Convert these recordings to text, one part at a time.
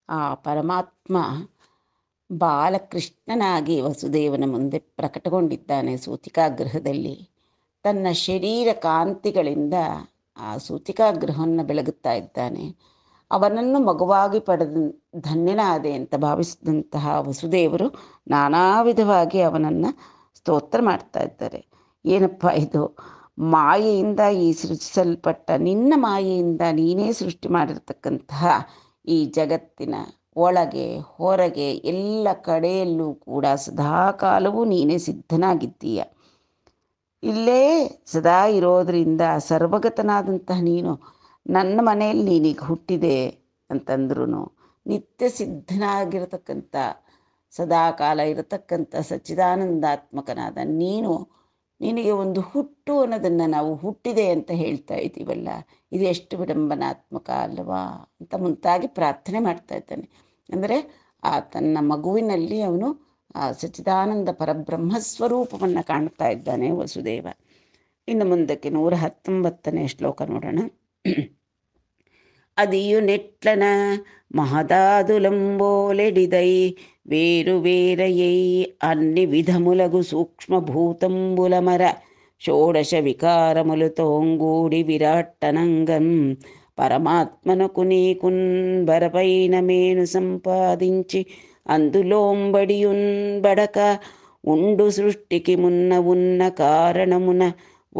ಆ ಪರಮಾತ್ಮ ಬಾಲಕೃಷ್ಣನಾಗಿ ವಸುದೇವನ ಮುಂದೆ ಪ್ರಕಟಗೊಂಡಿದ್ದಾನೆ ಸೂತಿಕಾಗೃಹದಲ್ಲಿ. ತನ್ನ ಶರೀರ ಕಾಂತಿಗಳಿಂದ ಆ ಸೂತಿಕಾಗೃಹವನ್ನು ಬೆಳಗುತ್ತಾ ಇದ್ದಾನೆ. ಅವನನ್ನು ಮಗುವಾಗಿ ಪಡೆದ ಧನ್ಯನಾದೆ ಅಂತ ಭಾವಿಸಿದಂತಹ ವಸುದೇವರು ನಾನಾ ವಿಧವಾಗಿ ಅವನನ್ನು ಸ್ತೋತ್ರ ಮಾಡ್ತಾ ಇದ್ದಾರೆ. ಏನಪ್ಪ ಇದು, ಮಾಯೆಯಿಂದ ಈ ಸೃಷ್ಟಿಸಲ್ಪಟ್ಟ ನಿನ್ನ ಮಾಯೆಯಿಂದ ನೀನೇ ಸೃಷ್ಟಿ ಮಾಡಿರ್ತಕ್ಕಂತಹ ಈ ಜಗತ್ತಿನ ಒಳಗೆ ಹೊರಗೆ ಎಲ್ಲ ಕಡೆಯಲ್ಲೂ ಕೂಡ ಸದಾಕಾಲವೂ ನೀನೇ ಸಿದ್ಧನಾಗಿದ್ದೀಯ. ಇಲ್ಲೇ ಸದಾ ಇರೋದರಿಂದ ಸರ್ವಗತನಾದಂತಹ ನೀನು ನನ್ನ ಮನೆಯಲ್ಲಿ ನೀನೀಗ ಹುಟ್ಟಿದೆ ಅಂತಂದ್ರೂ ನಿತ್ಯ ಸಿದ್ಧನಾಗಿರತಕ್ಕಂಥ ಸದಾಕಾಲ ಇರತಕ್ಕಂಥ ಸಚ್ಚಿದಾನಂದಾತ್ಮಕನಾದ ನಿನಗೆ ಒಂದು ಹುಟ್ಟು ಅನ್ನೋದನ್ನು ನಾವು ಹುಟ್ಟಿದೆ ಅಂತ ಹೇಳ್ತಾ ಇದ್ದೀವಲ್ಲ, ಇದು ಎಷ್ಟು ವಿಡಂಬನಾತ್ಮಕ ಅಲ್ವಾ ಅಂತ ಮುಂತಾಗಿ ಪ್ರಾರ್ಥನೆ ಮಾಡ್ತಾ ಇದ್ದಾನೆ. ಅಂದರೆ ಆ ತನ್ನ ಮಗುವಿನಲ್ಲಿ ಅವನು ಆ ಸಚ್ಚಿದಾನಂದ ಪರಬ್ರಹ್ಮಸ್ವರೂಪವನ್ನು ಕಾಣ್ತಾ ಇದ್ದಾನೆ ವಸುದೇವ. ಇನ್ನು ಮುಂದಕ್ಕೆ 119ನೇ ಶ್ಲೋಕ ನೋಡೋಣ. ಅದಿಯು ನೆಟ್ಲನ మహదాదులంబోలెడిదై వేరువేరయై అన్ని విధములగు సూక్ష్మభూతంబులమర షోడశ వికారములతోంగూడి విరాట్టనంగం పరమాత్మనకు నీకున్ బరపైన మేను సంపాదించి అందులోంబడియున్ బడక ఉండు సృష్టికి మున్న ఉన్న కారణమున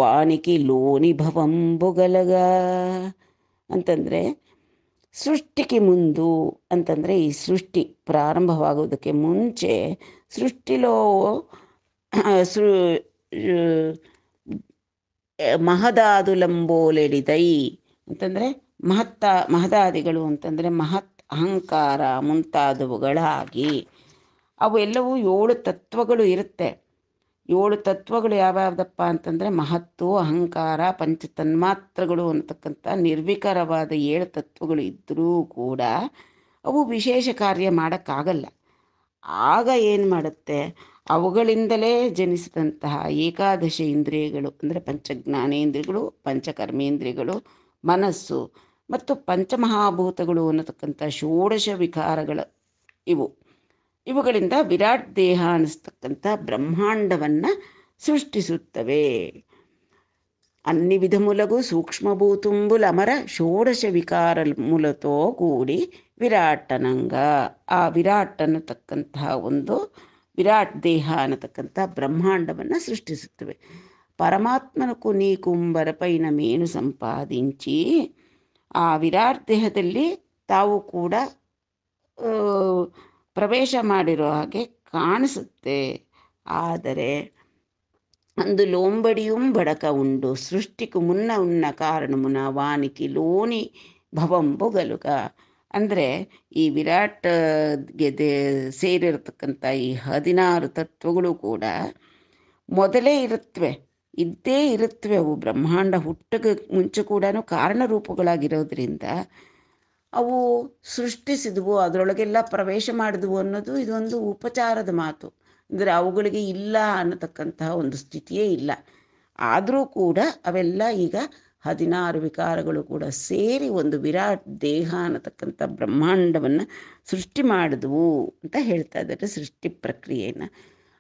వానికి లోని ಭವಂಬುಗಲಗ ಅಂತಂದರೆ ಸೃಷ್ಟಿಗೆ ಮುಂದು ಅಂತಂದರೆ ಈ ಸೃಷ್ಟಿ ಪ್ರಾರಂಭವಾಗುವುದಕ್ಕೆ ಮುಂಚೆ ಸೃಷ್ಟಿಲೋ ಮಹದಾದುಲಂಬೋಲೆಡಿದೈ ಅಂತಂದರೆ ಮಹದಾದಿಗಳು ಅಂತಂದರೆ ಮಹತ್ ಅಹಂಕಾರ ಮುಂತಾದವುಗಳಾಗಿ ಅವು ಎಲ್ಲವೂ 7 ತತ್ವಗಳು ಇರುತ್ತೆ. 7 ತತ್ವಗಳು ಯಾವ್ಯಾವ್ದಪ್ಪ ಅಂತಂದರೆ ಮಹತ್ತು, ಅಹಂಕಾರ, ಪಂಚತನ್ಮಾತ್ರಗಳು ಅಂತಕ್ಕಂಥ ನಿರ್ವಿಕಾರವಾದ 7 ತತ್ವಗಳು ಇದ್ದರೂ ಕೂಡ ಅವು ವಿಶೇಷ ಕಾರ್ಯ ಮಾಡೋಕ್ಕಾಗಲ್ಲ. ಆಗ ಏನು ಮಾಡುತ್ತೆ, ಅವುಗಳಿಂದಲೇ ಜನಿಸಿದಂತಹ ಏಕಾದಶ ಇಂದ್ರಿಯಗಳು ಅಂದರೆ ಪಂಚಜ್ಞಾನೇಂದ್ರಿಯಗಳು, ಪಂಚಕರ್ಮೇಂದ್ರಿಯಗಳು, ಮನಸ್ಸು ಮತ್ತು ಪಂಚಮಹಾಭೂತಗಳು ಅನ್ನತಕ್ಕಂಥ ಷೋಡಶ ವಿಕಾರಗಳು ಇವುಗಳಿಂದ ವಿರಾಟ್ ದೇಹ ಅನ್ನಿಸ್ತಕ್ಕಂಥ ಬ್ರಹ್ಮಾಂಡವನ್ನು ಸೃಷ್ಟಿಸುತ್ತವೆ. ಅన్ని ವಿಧములగు ಸೂಕ್ಷ್ಮಭೂತುಂಬುಲ ಅಮರ ಷೋಡಶ ವಿಕಾರ ಮೂಲತೋ ಕೂಡಿ ವಿರಾಟನಂಗ, ಆ ವಿರಾಟ್ ಅನ್ನತಕ್ಕಂತಹ ಒಂದು ವಿರಾಟ್ ದೇಹ ಅನ್ನತಕ್ಕಂಥ ಬ್ರಹ್ಮಾಂಡವನ್ನು ಸೃಷ್ಟಿಸುತ್ತವೆ. ಪರಮಾತ್ಮನಕು ನೀಕುಂಬರಪೈನ ಮೇನು ಸಂಪಾದಿಂಚಿ, ಆ ವಿರಾಟ್ ದೇಹದಲ್ಲಿ ತಾವು ಕೂಡ ಪ್ರವೇಶ ಮಾಡಿರೋ ಹಾಗೆ ಕಾಣಿಸುತ್ತೆ. ಆದರೆ ಅಂದು ಲೋಂಬಡಿಯುಂ ಬಡಕ ಉಂಡು ಸೃಷ್ಟಿಗೂ ಮುನ್ನ ಉನ್ನ ಕಾರಣಮುನ ವಾನಿಕಿ ಲೋನಿ ಭವಂಬುಗಲುಗ. ಅಂದರೆ ಈ ವಿರಾಟ್ಗೆ ಸೇರಿರತಕ್ಕಂಥ ಈ 16 ತತ್ವಗಳು ಕೂಡ ಮೊದಲೇ ಇದ್ದೇ ಇರುತ್ತವೆ. ಅವು ಬ್ರಹ್ಮಾಂಡ ಹುಟ್ಟಕ್ಕೆ ಮುಂಚೆ ಕೂಡ ಕಾರಣರೂಪಗಳಾಗಿರೋದ್ರಿಂದ ಅವು ಸೃಷ್ಟಿಸಿದವು, ಅದರೊಳಗೆಲ್ಲ ಪ್ರವೇಶ ಮಾಡಿದವು ಅನ್ನೋದು ಇದೊಂದು ಉಪಚಾರದ ಮಾತು. ಅಂದರೆ ಅವುಗಳಿಗೆ ಇಲ್ಲ ಅನ್ನತಕ್ಕಂತಹ ಒಂದು ಸ್ಥಿತಿಯೇ ಇಲ್ಲ. ಆದರೂ ಕೂಡ ಅವೆಲ್ಲ ಈಗ 16 ವಿಕಾರಗಳು ಕೂಡ ಸೇರಿ ಒಂದು ವಿರಾಟ್ ದೇಹ ಅನ್ನತಕ್ಕಂಥ ಬ್ರಹ್ಮಾಂಡವನ್ನು ಸೃಷ್ಟಿ ಮಾಡಿದವು ಅಂತ ಹೇಳ್ತಾ ಇದ್ದಾರೆ ಸೃಷ್ಟಿ ಪ್ರಕ್ರಿಯೆಯನ್ನು.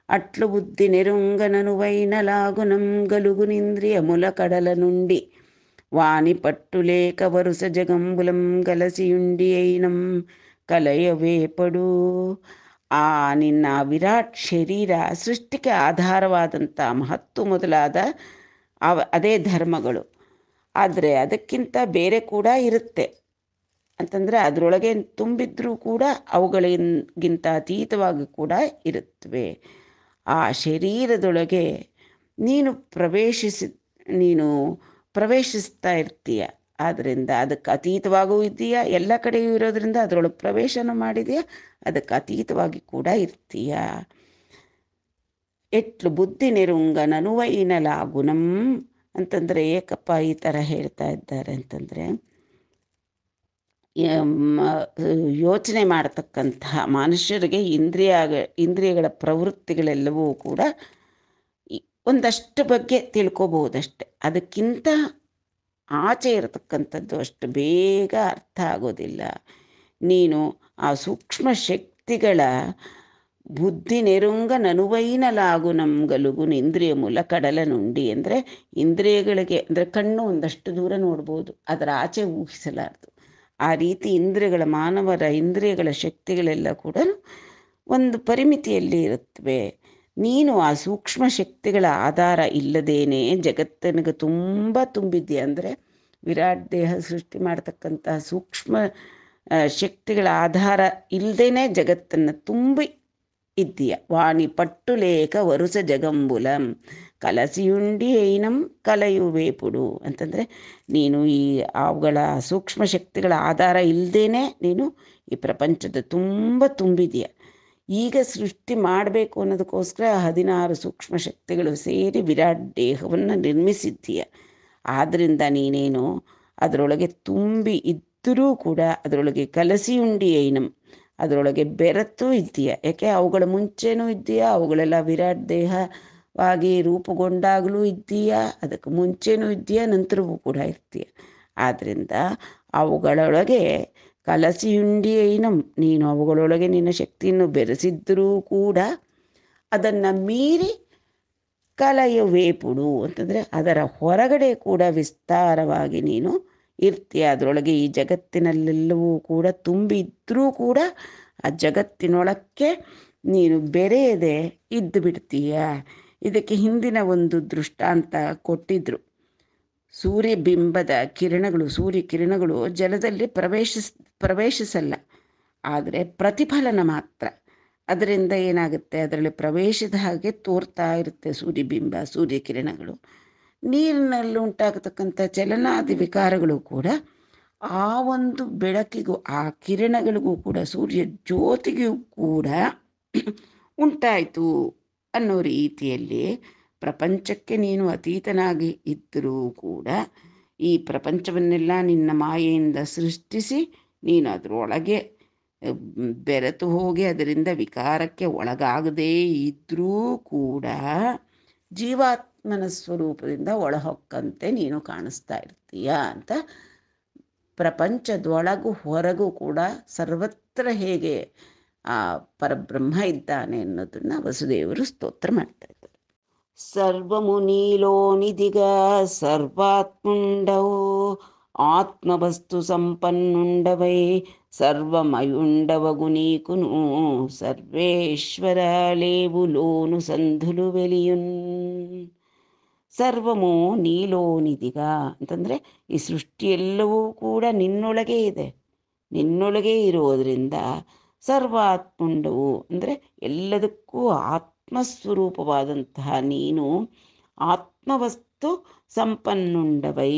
ಅಟ್ಲು ಬುದ್ಧಿ ನೆರುಂಗನನು ವೈನಲಾಗುನಂ ಗಲುಗುನಿಂದ್ರಿಯ ಮುಲ ಕಡಲ ನುಂಡಿ ವಾನಿ ಪಟ್ಟುಲೇಕ ವರುಸ ಜಗಂಬುಲಂ ಗಲಸಿಯುಂಡಿಯೈನಂ ಕಲಯವೇ ಪಡು. ಆ ನಿನ್ನ ವಿರಾಟ್ ಶರೀರ ಸೃಷ್ಟಿಗೆ ಆಧಾರವಾದಂಥ ಮಹತ್ತು ಮೊದಲಾದ ಅದೇ ಧರ್ಮಗಳು. ಆದರೆ ಅದಕ್ಕಿಂತ ಬೇರೆ ಕೂಡ ಇರುತ್ತೆ ಅಂತಂದರೆ ಅದರೊಳಗೆ ತುಂಬಿದ್ರೂ ಕೂಡ ಅವುಗಳಿಗಿಂತ ಅತೀತವಾಗಿ ಕೂಡ ಇರುತ್ತವೆ. ಆ ಶರೀರದೊಳಗೆ ನೀನು ಪ್ರವೇಶಿಸ್ತಾ ಇರ್ತೀಯ. ಆದ್ದರಿಂದ ಅದಕ್ಕೆ ಅತೀತವಾಗೂ ಇದೆಯಾ, ಎಲ್ಲ ಕಡೆಯೂ ಇರೋದ್ರಿಂದ ಅದರೊಳಗೆ ಪ್ರವೇಶನ ಮಾಡಿದೆಯಾ, ಅದಕ್ಕೆ ಅತೀತವಾಗಿ ಕೂಡ ಇರ್ತೀಯ. ಎಟ್ಲು ಬುದ್ಧಿ ನೆರುಂಗ ನನುವೈನಲಾಗುನಂ ಅಂತಂದರೆ ಏಕಪ್ಪ ಈ ಥರ ಹೇಳ್ತಾ ಇದ್ದಾರೆ ಅಂತಂದರೆ, ಯೋಚನೆ ಮಾಡತಕ್ಕಂತಹ ಮನುಷ್ಯರಿಗೆ ಇಂದ್ರಿಯಗಳ ಪ್ರವೃತ್ತಿಗಳೆಲ್ಲವೂ ಕೂಡ ಒಂದಷ್ಟು ಬಗ್ಗೆ ತಿಳ್ಕೊಬಹುದಷ್ಟೆ. ಅದಕ್ಕಿಂತ ಆಚೆ ಇರತಕ್ಕಂಥದ್ದು ಅಷ್ಟು ಬೇಗ ಅರ್ಥ ಆಗೋದಿಲ್ಲ. ನೀನು ಆ ಸೂಕ್ಷ್ಮ ಶಕ್ತಿಗಳ ಬುದ್ಧಿ ನೆರುಂಗ ನನುವೈನಲಾಗು ನಮ್ಗಲುಗು ಇಂದ್ರಿಯಮೂಲ ಕಡಲ ನುಂಡಿ. ಅಂದರೆ ಇಂದ್ರಿಯಗಳಿಗೆ, ಅಂದರೆ ಕಣ್ಣು ಒಂದಷ್ಟು ದೂರ ನೋಡ್ಬೋದು, ಅದರ ಆಚೆ ಊಹಿಸಲಾರದು. ಆ ರೀತಿ ಇಂದ್ರಿಯಗಳ, ಮಾನವರ ಇಂದ್ರಿಯಗಳ ಶಕ್ತಿಗಳೆಲ್ಲ ಕೂಡ ಒಂದು ಪರಿಮಿತಿಯಲ್ಲಿ ಇರುತ್ತವೆ. ನೀನು ಆ ಸೂಕ್ಷ್ಮ ಶಕ್ತಿಗಳ ಆಧಾರ ಇಲ್ಲದೇನೆ ಜಗತ್ತನಿಗೆ ತುಂಬ ತುಂಬಿದ್ದೀಯ. ಅಂದರೆ ವಿರಾಟ್ ದೇಹ ಸೃಷ್ಟಿ ಮಾಡ್ತಕ್ಕಂಥ ಸೂಕ್ಷ್ಮ ಶಕ್ತಿಗಳ ಆಧಾರ ಇಲ್ಲದೇನೆ ಜಗತ್ತನ್ನು ತುಂಬಿ ಇದ್ದೀಯ. ವಾಣಿ ಪಟ್ಟು ಲೇಖ ವರುಸ ಜಗಂಬುಲಂ ಕಲಸಿಯುಂಡಿ ಐನಂ ಕಲೆಯುವೇಪುಡು ಅಂತಂದರೆ ನೀನು ಈ ಅವುಗಳ ಸೂಕ್ಷ್ಮ ಶಕ್ತಿಗಳ ಆಧಾರ ಇಲ್ಲದೇನೆ ನೀನು ಈ ಪ್ರಪಂಚದ ತುಂಬ ತುಂಬಿದೆಯಾ. ಈಗ ಸೃಷ್ಟಿ ಮಾಡಬೇಕು ಅನ್ನೋದಕ್ಕೋಸ್ಕರ 16 ಸೂಕ್ಷ್ಮ ಶಕ್ತಿಗಳು ಸೇರಿ ವಿರಾಟ್ ದೇಹವನ್ನು ನಿರ್ಮಿಸಿದ್ದೀಯ. ಆದ್ದರಿಂದ ನೀನೇನು ಅದರೊಳಗೆ ತುಂಬಿ ಇದ್ದರೂ ಕೂಡ ಅದರೊಳಗೆ ಕಲಸಿಯುಂಡಿ ಐನಂ, ಅದರೊಳಗೆ ಬೆರೆತು ಇದ್ದೀಯ. ಯಾಕೆ ಅವುಗಳ ಮುಂಚೆನೂ ಇದ್ದೀಯ, ಅವುಗಳೆಲ್ಲ ವಿರಾಟ್ ದೇಹವಾಗಿ ರೂಪುಗೊಂಡಾಗಲೂ ಇದ್ದೀಯ, ಅದಕ್ಕೆ ಮುಂಚೆನೂ ಇದ್ದೀಯ, ನಂತರವೂ ಕೂಡ ಇರ್ತೀಯ. ಆದ್ದರಿಂದ ಅವುಗಳೊಳಗೆ ಕಲಸಿಯುಂಡಿ ಐನಂ, ನೀನು ಅವುಗಳೊಳಗೆ ನಿನ್ನ ಶಕ್ತಿಯನ್ನು ಬೆರೆಸಿದ್ದರೂ ಕೂಡ ಅದನ್ನು ಮೀರಿ ಕಲೆಯುವೇಪುಡು ಅಂತಂದರೆ ಅದರ ಹೊರಗಡೆ ಕೂಡ ವಿಸ್ತಾರವಾಗಿ ನೀನು ಇರ್ತೀಯ. ಅದರೊಳಗೆ ಈ ಜಗತ್ತಿನಲ್ಲೆಲ್ಲವೂ ಕೂಡ ತುಂಬಿದ್ರೂ ಕೂಡ ಆ ಜಗತ್ತಿನೊಳಕ್ಕೆ ನೀನು ಬೆರೆಯದೆ ಇದ್ದು ಬಿಡ್ತೀಯ. ಇದಕ್ಕೆ ಹಿಂದಿನ ಒಂದು ದೃಷ್ಟಾಂತ ಕೊಟ್ಟಿದ್ರು. ಸೂರ್ಯಬಿಂಬದ ಕಿರಣಗಳು, ಸೂರ್ಯ ಕಿರಣಗಳು ಜಲದಲ್ಲಿ ಪ್ರವೇಶಿಸಲ್ಲ, ಆದರೆ ಪ್ರತಿಫಲನ ಮಾತ್ರ. ಅದರಿಂದ ಏನಾಗುತ್ತೆ, ಅದರಲ್ಲಿ ಪ್ರವೇಶದ ಹಾಗೆ ತೋರ್ತಾ ಇರುತ್ತೆ ಸೂರ್ಯಬಿಂಬ, ಸೂರ್ಯಕಿರಣಗಳು. ನೀರಿನಲ್ಲಿ ಉಂಟಾಗತಕ್ಕಂಥ ಚಲನಾದಿ ವಿಕಾರಗಳು ಕೂಡ ಆ ಒಂದು ಬೆಳಕಿಗೂ ಆ ಕಿರಣಗಳಿಗೂ ಕೂಡ ಸೂರ್ಯ ಜ್ಯೋತಿಗೂ ಕೂಡ ಉಂಟಾಯಿತು ಅನ್ನೋ ರೀತಿಯಲ್ಲಿ ಪ್ರಪಂಚಕ್ಕೆ ನೀನು ಅತೀತನಾಗಿ ಇದ್ದರೂ ಕೂಡ ಈ ಪ್ರಪಂಚವನ್ನೆಲ್ಲ ನಿನ್ನ ಮಾಯೆಯಿಂದ ಸೃಷ್ಟಿಸಿ ನೀನು ಅದರೊಳಗೆ ಬೆರೆತು ಹೋಗಿ ಅದರಿಂದ ವಿಕಾರಕ್ಕೆ ಒಳಗಾಗದೇ ಇದ್ದರೂ ಕೂಡ ಜೀವಾತ್ಮನ ಸ್ವರೂಪದಿಂದ ಒಳಹೊಕ್ಕಂತೆ ನೀನು ಕಾಣಿಸ್ತಾ ಇರ್ತೀಯ ಅಂತ. ಪ್ರಪಂಚದೊಳಗೂ ಹೊರಗೂ ಕೂಡ ಸರ್ವತ್ರ ಹೇಗೆ ಆ ಪರಬ್ರಹ್ಮ ಇದ್ದಾನೆ ಅನ್ನೋದನ್ನು ವಸುದೇವರು ಸ್ತೋತ್ರ ಮಾಡ್ತಾ ಇದ್ದಾರೆ. ಸರ್ವಮುನೀಲೋನಿದಿಗ ಸರ್ವಾತ್ಮುಂಡವು ಆತ್ಮವಸ್ತು ಸಂಪನ್ನುಂಡವೈ ಸರ್ವಮಯುಂಡವಗು ನೀಕುನು ಸರ್ವೇಶ್ವರ ಲೇವುಲೋನು ಸಂಧುಲು ವೆಲಿಯುನ್. ಸರ್ವಮು ನೀಲೋನಿದಿಗ ಅಂತಂದರೆ ಈ ಸೃಷ್ಟಿಯೆಲ್ಲವೂ ಕೂಡ ನಿನ್ನೊಳಗೆ ಇದೆ, ನಿನ್ನೊಳಗೆ ಇರೋದರಿಂದ ಸರ್ವಾತ್ಮುಂಡವು ಅಂದರೆ ಎಲ್ಲದಕ್ಕೂ ಆತ್ಮಸ್ವರೂಪವಾದಂತಹ ನೀನು ಆತ್ಮವಸ್ತು ಸಂಪನ್ನುಂಡವೈ,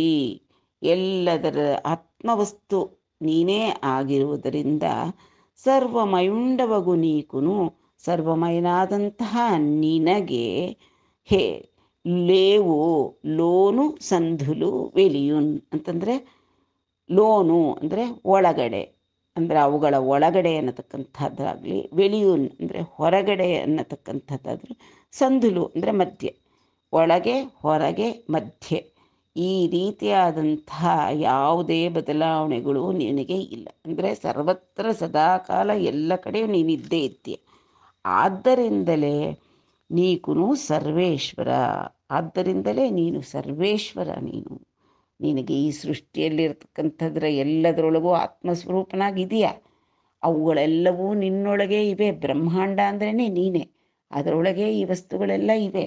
ಎಲ್ಲದರ ಆತ್ಮವಸ್ತು ನೀನೇ ಆಗಿರುವುದರಿಂದ ಸರ್ವಮಯುಂಡವಗು ನೀಕುನು, ಸರ್ವಮಯನಾದಂತಹ ನಿನಗೆ ಹೇ ಲೇವು ಲೋನು ಸಂಧುಲು ವೆಲಿಯುನ್ ಅಂತಂದರೆ ಲೋನು ಅಂದರೆ ಒಳಗಡೆ, ಅಂದರೆ ಅವುಗಳ ಒಳಗಡೆ ಅನ್ನತಕ್ಕಂಥದ್ದಾಗಲಿ, ವೆಲಿಯುನ್ ಅಂದರೆ ಹೊರಗಡೆ ಅನ್ನತಕ್ಕಂಥದ್ದಾದರೆ, ಸಂಧುಲು ಅಂದರೆ ಮಧ್ಯೆ, ಒಳಗೆ ಹೊರಗೆ ಮಧ್ಯೆ, ಈ ರೀತಿಯಾದಂತಹ ಯಾವುದೇ ಬದಲಾವಣೆಗಳು ನಿನಗೆ ಇಲ್ಲ. ಅಂದರೆ ಸರ್ವತ್ರ ಸದಾಕಾಲ ಎಲ್ಲ ಕಡೆಯೂ ನೀನಿದ್ದೇ ಇದ್ದೀಯ. ಆದ್ದರಿಂದಲೇ ನೀಕುನು ಸರ್ವೇಶ್ವರ, ಆದ್ದರಿಂದಲೇ ನೀನು ಸರ್ವೇಶ್ವರ. ನಿನಗೆ ಈ ಸೃಷ್ಟಿಯಲ್ಲಿರ್ತಕ್ಕಂಥದ್ರ ಎಲ್ಲದರೊಳಗೂ ಆತ್ಮಸ್ವರೂಪನಾಗಿದೆಯಾ. ಅವುಗಳೆಲ್ಲವೂ ನಿನ್ನೊಳಗೆ ಇವೆ. ಬ್ರಹ್ಮಾಂಡ ಅಂದ್ರೇ ನೀನೇ, ಅದರೊಳಗೆ ಈ ವಸ್ತುಗಳೆಲ್ಲ ಇವೆ,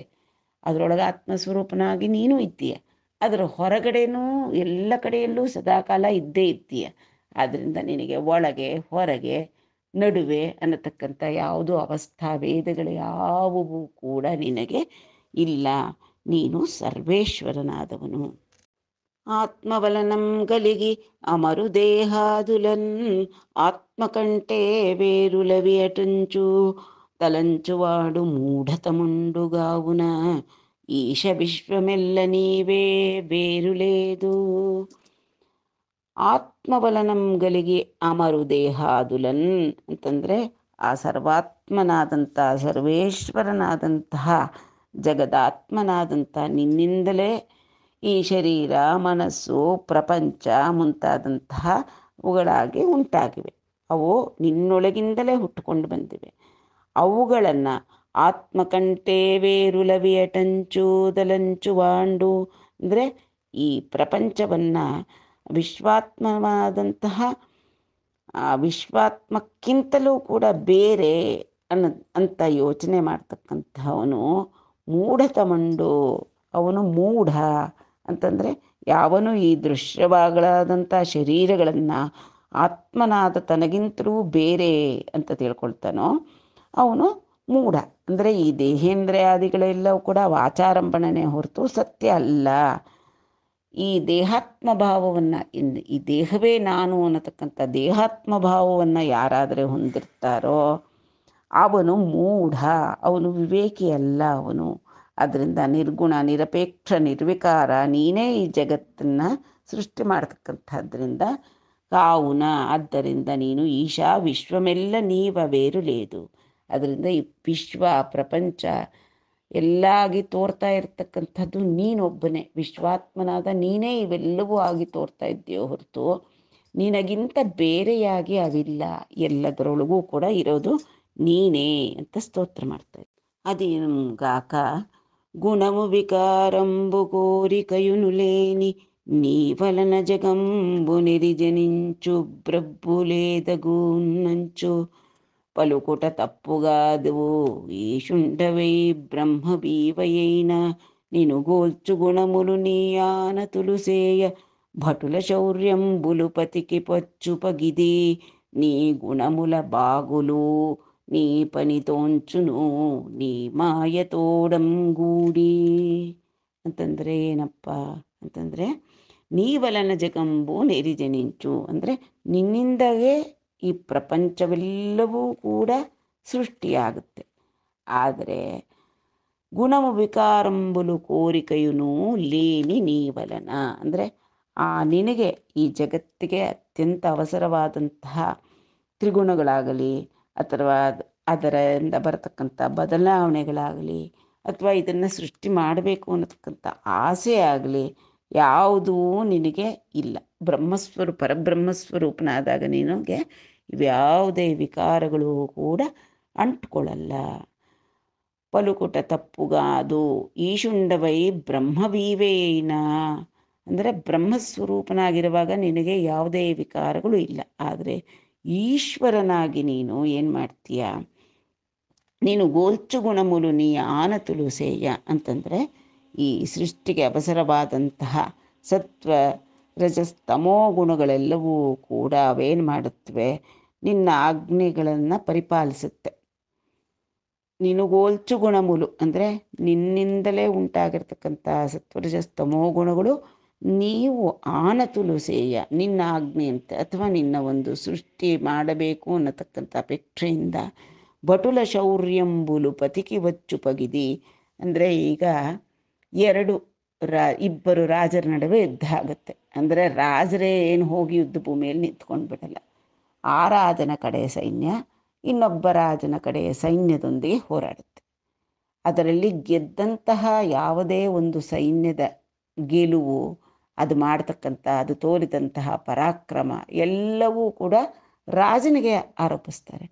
ಅದರೊಳಗೆ ಆತ್ಮಸ್ವರೂಪನಾಗಿ ನೀನು ಇದ್ದೀಯ. ಅದರ ಹೊರಗಡೆನೂ ಎಲ್ಲ ಕಡೆಯಲ್ಲೂ ಸದಾಕಾಲ ಇದ್ದೇ ಇದ್ದೀಯ. ಆದ್ದರಿಂದ ನಿನಗೆ ಒಳಗೆ ಹೊರಗೆ ನಡುವೆ ಅನ್ನತಕ್ಕಂಥ ಯಾವುದೂ ಅವಸ್ಥಾ ಭೇದಗಳು ಯಾವುವೂ ಕೂಡ ನಿನಗೆ ಇಲ್ಲ. ನೀನು ಸರ್ವೇಶ್ವರನಾದವನು. ಆತ್ಮಬಲನಂ ಗಲಿಗಿ ಅಮರು ದೇಹಾದುಲನ್ ಆತ್ಮಕಂಠೆ వేరులవి అటుంచు తలంచువాడు మూఢతముండుగావున ఈశ విశ్వమెల్ల నీవే ಬೇರುಲೇದು. ಆತ್ಮಬಲನಂ ಗಲಿಗಿ ಅಮರು ದೇಹಾದುಲನ್ ಅಂತಂದರೆ ಆ ಸರ್ವಾತ್ಮನಾದಂಥ ಸರ್ವೇಶ್ವರನಾದಂತಹ ಜಗದಾತ್ಮನಾದಂಥ ನಿನ್ನಿಂದಲೇ ಈ ಶರೀರ ಮನಸ್ಸು ಪ್ರಪಂಚ ಮುಂತಾದಂತಹ ಅವುಗಳಾಗಿ ಉಂಟಾಗಿವೆ. ಅವು ನಿನ್ನೊಳಗಿಂದಲೇ ಹುಟ್ಟುಕೊಂಡು ಬಂದಿವೆ. ಅವುಗಳನ್ನು ಆತ್ಮಕಂಟೇ ವೇರುಲವಿಯಟಂಚೂದಲಂಚು ವಾಂಡು ಅಂದರೆ ಈ ಪ್ರಪಂಚವನ್ನು ವಿಶ್ವಾತ್ಮವಾದಂತಹ ವಿಶ್ವಾತ್ಮಕ್ಕಿಂತಲೂ ಕೂಡ ಬೇರೆ ಅಂತ ಯೋಚನೆ ಮಾಡ್ತಕ್ಕಂಥವನು ಮೂಢತಮಂಡು. ಅವನು ಮೂಢ ಅಂತಂದರೆ ಯಾವನು ಈ ದೃಶ್ಯವಾಗಳಾದಂಥ ಶರೀರಗಳನ್ನು ಆತ್ಮನಾದ ತನಗಿಂತಲೂ ಬೇರೆ ಅಂತ ತಿಳ್ಕೊಳ್ತಾನೋ ಅವನು ಮೂಢ. ಅಂದರೆ ಈ ದೇಹೇಂದ್ರಿಯಾದಿಗಳೆಲ್ಲವೂ ಕೂಡ ವಾಚಾರಂಭಣನೆ ಹೊರತು ಸತ್ಯ ಅಲ್ಲ. ಈ ದೇಹಾತ್ಮ ಭಾವವನ್ನು ಈ ದೇಹವೇ ನಾನು ಅನ್ನತಕ್ಕಂಥ ದೇಹಾತ್ಮ ಭಾವವನ್ನು ಯಾರಾದರೆ ಹೊಂದಿರ್ತಾರೋ ಅವನು ಮೂಢ, ಅವನು ವಿವೇಕಿ ಅಲ್ಲ. ಅವನು ಅದರಿಂದ ನಿರ್ಗುಣ ನಿರಪೇಕ್ಷ ನಿರ್ವಿಕಾರ ನೀನೇ ಈ ಜಗತ್ತನ್ನು ಸೃಷ್ಟಿ ಮಾಡ್ತಕ್ಕಂಥದ್ರಿಂದ ಕಾವುನ ಆದ್ದರಿಂದ ನೀನು ಈಶಾ ವಿಶ್ವಮೆಲ್ಲ ನೀವೇರು ಲೇದು. ಅದರಿಂದ ಈ ವಿಶ್ವ ಪ್ರಪಂಚ ಎಲ್ಲ ಆಗಿ ತೋರ್ತಾ ಇರ್ತಕ್ಕಂಥದ್ದು ನೀನೊಬ್ಬನೇ, ವಿಶ್ವಾತ್ಮನಾದ ನೀನೇ ಇವೆಲ್ಲವೂ ಆಗಿ ತೋರ್ತಾ ಇದ್ದೀಯೋ ಹೊರತು ನಿನಗಿಂತ ಬೇರೆಯಾಗಿ ಅವಿಲ್ಲ. ಎಲ್ಲದರೊಳಗೂ ಕೂಡ ಇರೋದು ನೀನೇ ಅಂತ ಸ್ತೋತ್ರ ಮಾಡ್ತಾ ಇದ್ದೆ. ಅದೇನುಗಾಕ ಗುಣವು ವಿಕಾರಂಬು ಕೋರಿಕಯುನುಲೇನಿ ನೀವಲನ ಜಗಂಬು ನಿರಿಜನಿಂಚು ಬ್ರಬ್ಬುಲೇದಗೂನ್ನಂಚು పలుకుట తప్పుగాదువు ఈశుండవై బ్రహ్మవీవయైన నినుగోల్చు గుణములు నీయాన తులుసేయ భటుల శౌర్యంబులు పతికి పచ్చుపగిది నీ గుణముల బాగులు నీ ಪನಿತೋಂಚುನು ನೀ ಮಾಯತೋಡಂಗೂಡಿ ಅಂತಂದರೆ ಏನಪ್ಪ ಅಂತಂದರೆ ನೀವಲನ ಜಗಂಬು ನೆರಿಜನಿಂಚು ಅಂದರೆ ನಿನ್ನಿಂದಲೇ ಈ ಪ್ರಪಂಚವೆಲ್ಲವೂ ಕೂಡ ಸೃಷ್ಟಿಯಾಗುತ್ತೆ. ಆದರೆ ಗುಣವು ವಿಕಾರಂಬುಲು ಕೋರಿಕೆಯುನು ಲೇನಿ ನೀವಲನ ಅಂದರೆ ನಿನಗೆ ಈ ಜಗತ್ತಿಗೆ ಅತ್ಯಂತ ಅವಸರವಾದಂತಹ ತ್ರಿಗುಣಗಳಾಗಲಿ ಅಥವಾ ಅದರಿಂದ ಬರತಕ್ಕಂಥ ಬದಲಾವಣೆಗಳಾಗಲಿ ಅಥವಾ ಇದನ್ನು ಸೃಷ್ಟಿ ಮಾಡಬೇಕು ಅನ್ನತಕ್ಕಂಥ ಆಸೆ ಆಗಲಿ ಯಾವುದೂ ನಿನಗೆ ಇಲ್ಲ. ಪರಬ್ರಹ್ಮಸ್ವರೂಪನಾದಾಗ ನಿನಗೆ ಇವ್ಯಾವುದೇ ವಿಕಾರಗಳು ಕೂಡ ಅಂಟ್ಕೊಳ್ಳಲ್ಲ. ಪಲುಕುಟ ತಪ್ಪುಗಾದು ಈಶುಂಡವೈ ಬ್ರಹ್ಮವೀವೇನ ಅಂದರೆ ಬ್ರಹ್ಮಸ್ವರೂಪನಾಗಿರುವಾಗ ನಿನಗೆ ಯಾವುದೇ ವಿಕಾರಗಳು ಇಲ್ಲ. ಆದರೆ ಈಶ್ವರನಾಗಿ ನೀನು ಏನು ಮಾಡ್ತೀಯ, ನೀನು ಗೋಲ್ಚು ಗುಣಮುಲು ನೀ ಆನ ತುಳುಸೇಯ ಅಂತಂದರೆ ಈ ಸೃಷ್ಟಿಗೆ ಅವಸರವಾದಂತಹ ಸತ್ವ ರಜಸ್ತಮೋ ಗುಣಗಳೆಲ್ಲವೂ ಕೂಡ ಅವೇನು ಮಾಡುತ್ತವೆ, ನಿನ್ನ ಆಜ್ಞೆಗಳನ್ನು ಪರಿಪಾಲಿಸುತ್ತೆ. ನಿನಗೋಲ್ಚು ಗುಣಮೂಲು ಅಂದರೆ ನಿನ್ನಿಂದಲೇ ಉಂಟಾಗಿರ್ತಕ್ಕಂಥ ಸತ್ವರಜಸ್ತಮೋ ಗುಣಗಳು ನೀವು ಆನತುಲುಸೇಯ ನಿನ್ನ ಆಜ್ಞೆಯಂತೆ ಅಥವಾ ನಿನ್ನ ಒಂದು ಸೃಷ್ಟಿ ಮಾಡಬೇಕು ಅನ್ನತಕ್ಕಂಥ ಅಪೇಕ್ಷೆಯಿಂದ ಭಟುಲ ಶೌರ್ಯಂಬುಲು ಪತಿಕಿ ವಚ್ಚು ಪಗಿದಿ ಅಂದರೆ ಈಗ ಇಬ್ಬರು ರಾಜರ ನಡುವೆ ಯುದ್ಧ ಆಗುತ್ತೆ. ಅಂದರೆ ರಾಜರೇ ಏನು ಹೋಗಿ ಯುದ್ಧ ಭೂಮಿಯಲ್ಲಿ ನಿಂತ್ಕೊಂಡು ಬಿಡಲ್ಲ. ಆ ರಾಜನ ಕಡೆಯ ಸೈನ್ಯ ಇನ್ನೊಬ್ಬ ರಾಜನ ಕಡೆಯ ಸೈನ್ಯದೊಂದಿಗೆ ಹೋರಾಡುತ್ತೆ. ಅದರಲ್ಲಿ ಗೆದ್ದಂತಹ ಯಾವುದೇ ಒಂದು ಸೈನ್ಯದ ಗೆಲುವು, ಅದು ಅದು ತೋರಿದಂತಹ ಪರಾಕ್ರಮ ಎಲ್ಲವೂ ಕೂಡ ರಾಜನಿಗೆ ಆರೋಪಿಸ್ತಾರೆ.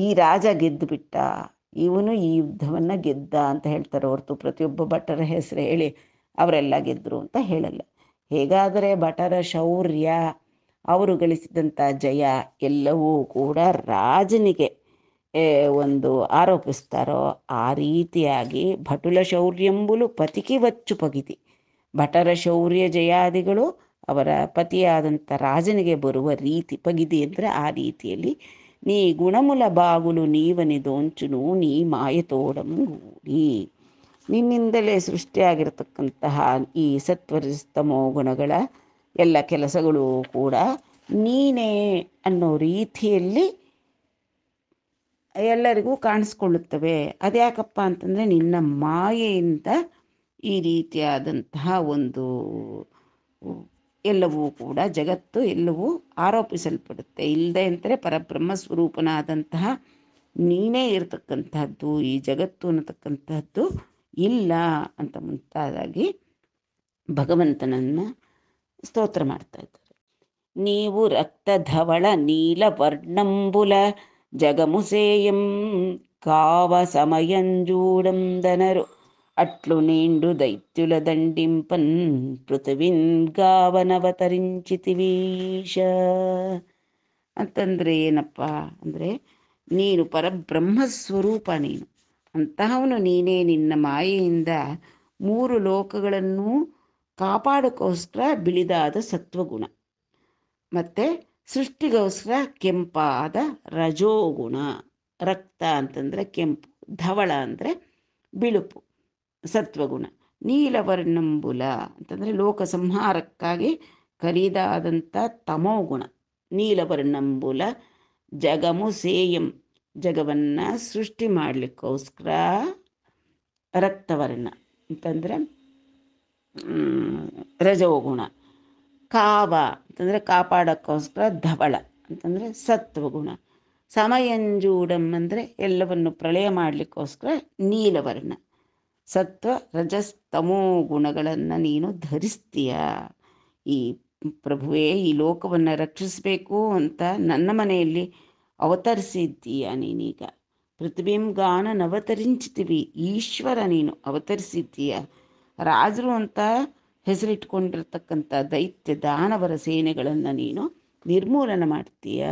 ಈ ರಾಜ ಗೆದ್ದು ಬಿಟ್ಟ, ಇವನು ಈ ಯುದ್ಧವನ್ನು ಗೆದ್ದ ಅಂತ ಹೇಳ್ತಾರೆ ಹೊರತು ಪ್ರತಿಯೊಬ್ಬ ಭಟರ ಹೆಸರು ಹೇಳಿ ಅವರೆಲ್ಲ ಗೆದ್ದರು ಅಂತ ಹೇಳಲ್ಲ. ಹೇಗಾದರೆ ಭಟರ ಶೌರ್ಯ, ಅವರು ಗಳಿಸಿದಂಥ ಜಯ ಎಲ್ಲವೂ ಕೂಡ ರಾಜನಿಗೆ ಒಂದು ಆರೋಪಿಸ್ತಾರೋ ಆ ರೀತಿಯಾಗಿ ಭಟುಲ ಶೌರ್ಯಂಬುಲು ಪತಿಕಿ ವಚ್ಚು ಪಗಿತಿ, ಭಟರ ಶೌರ್ಯ ಜಯಾದಿಗಳು ಅವರ ಪತಿಯಾದಂಥ ರಾಜನಿಗೆ ಬರುವ ರೀತಿ, ಪಗಿದಿ ಅಂದರೆ ಆ ರೀತಿಯಲ್ಲಿ ನೀ ಗುಣಮುಲ ಬಾಗುಲು ನೀವನಿದೋಂಚುನು ನೀ ಮಾಯತೋಡಂಗೂಡಿ, ನಿನ್ನಿಂದಲೇ ಸೃಷ್ಟಿಯಾಗಿರ್ತಕ್ಕಂತಹ ಈ ಸತ್ವರಜಸ್ತಮೋ ಗುಣಗಳ ಎಲ್ಲ ಕೆಲಸಗಳು ಕೂಡ ನೀನೇ ಅನ್ನೋ ರೀತಿಯಲ್ಲಿ ಎಲ್ಲರಿಗೂ ಕಾಣಿಸ್ಕೊಳ್ಳುತ್ತವೆ. ಅದ್ಯಾಕಪ್ಪ ಅಂತಂದರೆ ನಿನ್ನ ಮಾಯೆಯಿಂದ ಈ ರೀತಿಯಾದಂತಹ ಒಂದು ಎಲ್ಲವೂ ಕೂಡ ಜಗತ್ತು ಎಲ್ಲವೂ ಆರೋಪಿಸಲ್ಪಡುತ್ತೆ. ಇಲ್ಲದೆ ಅಂದರೆ ಪರಬ್ರಹ್ಮ ಸ್ವರೂಪನಾದಂತಹ ನೀನೇ ಇರತಕ್ಕಂತಹದ್ದು, ಈ ಜಗತ್ತು ಅನ್ನತಕ್ಕಂತಹದ್ದು ಇಲ್ಲ ಅಂತ ಮುಂತಾದಾಗಿ ಭಗವಂತನನ್ನು ಸ್ತೋತ್ರ ಮಾಡ್ತಾ ಇದ್ದಾರೆ. ನೀವು ರಕ್ತಧವಳ ನೀಲವರ್ಣಂಬುಲ జగముసేయం కావ సమయంజూడందనరు అట్లు నీండు దైత్యుల దండింపన్ పృథివిన్ ಗಾವನವತರಿಂಚಿತಿವೀಶ. ಅಂತಂದರೆ ಏನಪ್ಪ ಅಂದರೆ, ನೀನು ಪರಬ್ರಹ್ಮ ಸ್ವರೂಪ, ನೀನು ಅಂತಹವನು ನೀನೇ. ನಿನ್ನ ಮಾಯೆಯಿಂದ 3 ಲೋಕಗಳನ್ನು ಕಾಪಾಡೋಕ್ಕೋಸ್ಕರ ಬಿಳಿದಾದ ಸತ್ವಗುಣ, ಮತ್ತು ಸೃಷ್ಟಿಗೋಸ್ಕರ ಕೆಂಪಾದ ರಜೋಗುಣ. ರಕ್ತ ಅಂತಂದರೆ ಕೆಂಪು, ಧವಳ ಅಂದರೆ ಬಿಳುಪು ಸತ್ವಗುಣ, ನೀಲವರ್ಣಂಬುಲ ಅಂತಂದರೆ ಲೋಕ ಸಂಹಾರಕ್ಕಾಗಿ ಕರಿದಾದಂಥ ತಮೋಗುಣ. ನೀಲವರ್ಣಂಬುಲ ಜಗಮು ಸೇಯಂ, ಜಗವನ್ನು ಸೃಷ್ಟಿ ಮಾಡಲಿಕ್ಕೋಸ್ಕರ ರಕ್ತವರ್ಣ ಅಂತಂದರೆ ರಜೋಗುಣ. ಕಾವ ಅಂತಂದರೆ ಕಾಪಾಡೋಕ್ಕೋಸ್ಕರ ಧವಳ ಅಂತಂದರೆ ಸತ್ವಗುಣ. ಸಮಯಂಜೂಡಂ ಅಂದರೆ ಎಲ್ಲವನ್ನು ಪ್ರಳಯ ಮಾಡಲಿಕ್ಕೋಸ್ಕರ ನೀಲವರ್ಣ. ಸತ್ವ ರಜಸ್ತಮೋ ಗುಣಗಳನ್ನು ನೀನು ಧರಿಸ್ತೀಯ. ಈ ಪ್ರಭುವೇ, ಈ ಲೋಕವನ್ನು ರಕ್ಷಿಸಬೇಕು ಅಂತ ನನ್ನ ಮನೆಯಲ್ಲಿ ಅವತರಿಸಿದ್ದೀಯ ನೀನೀಗ. ಪೃಥ್ವೀಂ ಗಾನ ನವತರಿಂಚ್ತೀವಿ, ಈಶ್ವರ ನೀನು ಅವತರಿಸಿದ್ದೀಯ. ರಾಜರು ಅಂತ ಹೆಸರಿಟ್ಕೊಂಡಿರ್ತಕ್ಕಂಥ ದೈತ್ಯ ದಾನವರ ಸೇನೆಗಳನ್ನು ನೀನು ನಿರ್ಮೂಲನೆ ಮಾಡ್ತೀಯ.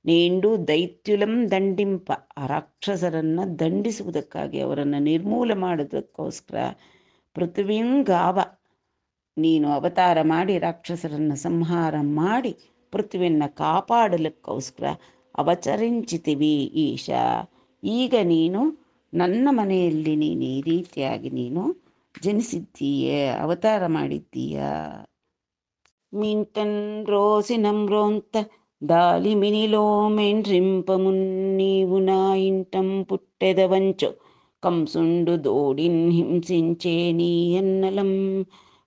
ನೇಂಡು ದೈತ್ಯುಲಂ ದಂಡಿಂಪ, ಆ ರಾಕ್ಷಸರನ್ನು ದಂಡಿಸುವುದಕ್ಕಾಗಿ, ಅವರನ್ನು ನಿರ್ಮೂಲ ಮಾಡೋದಕ್ಕೋಸ್ಕರ ಪೃಥ್ವಿಂಗಾವ, ನೀನು ಅವತಾರ ಮಾಡಿ ರಾಕ್ಷಸರನ್ನು ಸಂಹಾರ ಮಾಡಿ ಪೃಥ್ವಿಯನ್ನು ಕಾಪಾಡಲಿಕ್ಕೋಸ್ಕರ ಅವತರಿಂಚಿತೀವಿ ಈಶ. ಈಗ ನೀನು ನನ್ನ ಮನೆಯಲ್ಲಿ ನೀನು ಈ ರೀತಿಯಾಗಿ ನೀನು ಜನಿಸಿದ್ದೀಯೇ, ಅವತಾರ ಮಾಡಿದ್ದೀಯ. ಮಿಂಟನ್ ರೋಸಿನಂ ರೋಂತ దాలిమినిలో మెండ్రింపమున్ నా ఇంటం పుట్టెదవంచు కంసుండు దోడిన్ హింసించే నీ ఎన్నలం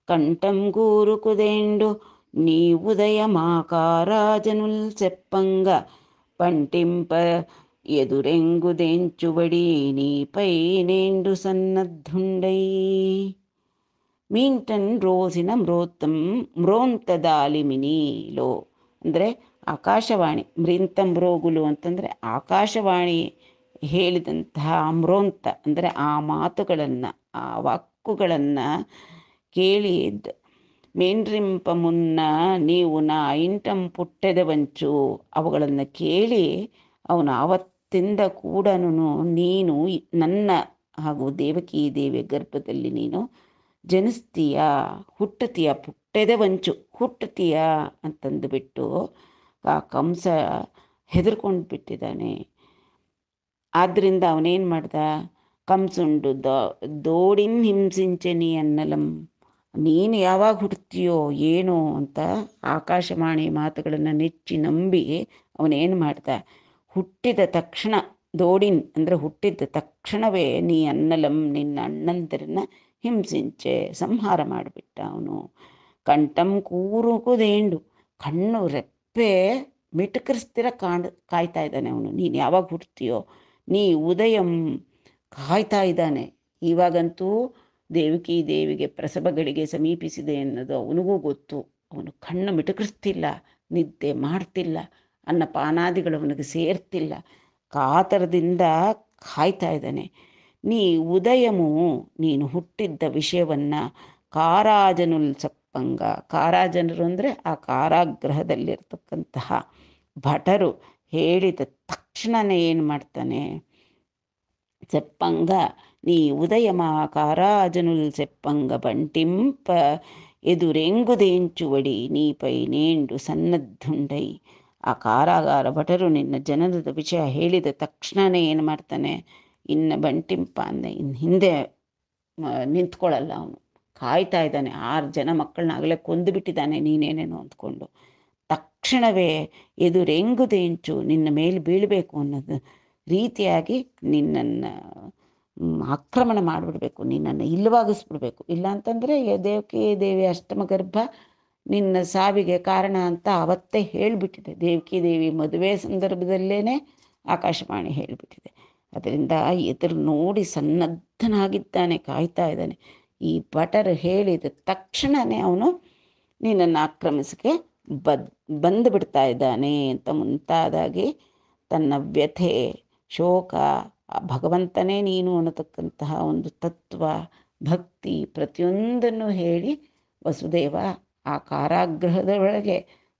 కంఠం కూరుకుదేండు నీ ఉదయమాకారాజనుల్ చెప్పంగ పంటింప ఎదురెంగుదెంచుబడి నీపై నేండు సన్నద్ధుండై. ಮೀಂಟನ್ ರೋಸಿನ ಮ್ರೋಂತದಾಲಿಮಿನಿಲೋ ಅಂದರೆ ಆಕಾಶವಾಣಿ. ಮ್ರಿಂತಂಬ್ರೋಗುಲು ಅಂತಂದರೆ ಆಕಾಶವಾಣಿ ಹೇಳಿದಂತಹ ಮ್ರೋಂತ ಅಂದರೆ ಆ ಮಾತುಗಳನ್ನು, ಆ ವಾಕ್ಕುಗಳನ್ನು ಕೇಳಿ ಮೇನ್ರಿಂಪ ಮುನ್ನ ನೀವು ನಾ ಇಂಟಂ ಪುಟ್ಟೆದ ವಂಚು, ಅವುಗಳನ್ನು ಕೇಳಿ ಅವನು ಆವತ್ತಿಂದ ಕೂಡ ನೀನು ನನ್ನ ಹಾಗೂ ದೇವಕಿ ದೇವಿಯ ಗರ್ಭದಲ್ಲಿ ನೀನು ಜನಿಸ್ತೀಯ, ಹುಟ್ಟುತ್ತೀಯ. ಪುಟ್ಟೆದೆ ವಂಚು, ಹುಟ್ಟುತ್ತೀಯ ಅಂತಂದುಬಿಟ್ಟು ಆ ಕಂಸ ಹೆದರ್ಕೊಂಡು ಬಿಟ್ಟಿದ್ದಾನೆ. ಆದ್ದರಿಂದ ಅವನೇನು ಮಾಡ್ದ, ಕಂಸುಂಡು ದೋಡಿನ್ ಹಿಂಸಿಂಚೆ ನೀ ಅನ್ನಲಂ, ನೀನು ಯಾವಾಗ ಹುಡ್ತೀಯೋ ಏನೋ ಅಂತ ಆಕಾಶವಾಣಿ ಮಾತುಗಳನ್ನು ನೆಚ್ಚಿ ನಂಬಿ ಅವನೇನು ಮಾಡ್ದ, ಹುಟ್ಟಿದ ತಕ್ಷಣ ದೋಡಿನ್ ಅಂದರೆ ಹುಟ್ಟಿದ ತಕ್ಷಣವೇ ನೀ ಅನ್ನಲಂ, ನಿನ್ನ ಅಣ್ಣಂದಿರನ್ನ ಹಿಂಸಿಂಚೆ ಸಂಹಾರ ಮಾಡಿಬಿಟ್ಟ ಅವನು. ಕಂಠಂ ಕೂರುಕುದೇಂಡು, ಕಣ್ಣು ರೆಪ್ಪೆ ಮಿಟುಕರಿಸ್ತಿರ ಕಾಯ್ತಾ ಇದ್ದಾನೆ ಅವನು. ನೀನು ಯಾವಾಗ ಹುಡ್ತೀಯೋ, ನೀ ಉದಯಂ ಕಾಯ್ತಾ ಇದ್ದಾನೆ. ಇವಾಗಂತೂ ದೇವಕಿ ದೇವಿಗೆ ಪ್ರಸವಗಳಿಗೆ ಸಮೀಪಿಸಿದೆ ಅನ್ನೋದು ಅವನಿಗೂ ಗೊತ್ತು. ಅವನು ಕಣ್ಣು ಮಿಟುಕರಿಸ್ತಿಲ್ಲ, ನಿದ್ದೆ ಮಾಡ್ತಿಲ್ಲ, ಅನ್ನಪಾನಾದಿಗಳು ಅವನಿಗೆ ಸೇರ್ತಿಲ್ಲ, ಕಾತರದಿಂದ ಕಾಯ್ತಾ ಇದ್ದಾನೆ. ನೀ ಉದಯಮು, ನೀನು ಹುಟ್ಟಿದ್ದ ವಿಷಯವನ್ನು ಕಾರಾಜನುಲ್ ಸಪ್ಪಂಗ, ಕಾರಾಜನರು ಅಂದರೆ ಆ ಕಾರಾಗೃಹದಲ್ಲಿರ್ತಕ್ಕಂತಹ ಭಟರು ಹೇಳಿದ ತಕ್ಷಣನೇ ಏನು ಮಾಡ್ತಾನೆ, ಸೆಪ್ಪಂಗ ನೀ ಉದಯಮ ಕಾರಾಜನುಲ್ ಸೆಪ್ಪಂಗ ಬಂಟಿಂಪ ಎದುರೆಂಗುದೇಂಚುವಡಿ ನೀಪೈ ನೇಂಡು ಸನ್ನದ್ದುಂಡೈ. ಆ ಕಾರಾಗಾರ ಭಟರು ನಿನ್ನ ಜನನದ ವಿಷಯ ಹೇಳಿದ ತಕ್ಷಣನೇ ಏನು ಮಾಡ್ತಾನೆ, ಇನ್ನು ಬಂಟಿಂಪ ಅಂದರೆ ಇನ್ನು ಹಿಂದೆ ನಿಂತ್ಕೊಳ್ಳಲ್ಲ ಅವನು. ಕಾಯ್ತಾ ಇದ್ದಾನೆ. 6 ಜನ ಮಕ್ಕಳನ್ನ ಆಗಲೇ ಕೊಂದುಬಿಟ್ಟಿದ್ದಾನೆ ನೀನೇನೇನೋ ಅಂದ್ಕೊಂಡು. ತಕ್ಷಣವೇ ಎದುರೆಂಗುದೇಂಚು, ನಿನ್ನ ಮೇಲೆ ಬೀಳಬೇಕು ಅನ್ನೋದು ರೀತಿಯಾಗಿ ನಿನ್ನನ್ನು ಆಕ್ರಮಣ ಮಾಡಿಬಿಡ್ಬೇಕು, ನಿನ್ನನ್ನು ಇಲ್ಲವಾಗಿಸ್ಬಿಡ್ಬೇಕು. ಇಲ್ಲ ಅಂತಂದರೆ ದೇವಕಿ ದೇವಿ ಅಷ್ಟಮ ಗರ್ಭ ನಿನ್ನ ಸಾವಿಗೆ ಕಾರಣ ಅಂತ ಅವತ್ತೇ ಹೇಳಿಬಿಟ್ಟಿದೆ. ದೇವಕಿ ದೇವಿ ಮದುವೆ ಸಂದರ್ಭದಲ್ಲೇ ಆಕಾಶವಾಣಿ ಹೇಳಿಬಿಟ್ಟಿದೆ. ಅದರಿಂದ ಎದುರು ನೋಡಿ ಸನ್ನದ್ಧನಾಗಿದ್ದಾನೆ, ಕಾಯ್ತಾ ಇದ್ದಾನೆ. ಈ ಭಟರು ಹೇಳಿದ ತಕ್ಷಣವೇ ಅವನು ನಿನ್ನನ್ನು ಆಕ್ರಮಿಸಕ್ಕೆ ಬದ್ ಬಂದು ಬಿಡ್ತಾ ಇದ್ದಾನೆ ಅಂತ ಮುಂತಾದಾಗಿ ತನ್ನ ವ್ಯಥೆ, ಶೋಕ, ಆ ಭಗವಂತನೇ ನೀನು ಅನ್ನತಕ್ಕಂತಹ ಒಂದು ತತ್ವ, ಭಕ್ತಿ ಪ್ರತಿಯೊಂದನ್ನು ಹೇಳಿ ವಸುದೇವ ಆ ಕಾರಾಗೃಹದ ಒಳಗೆ,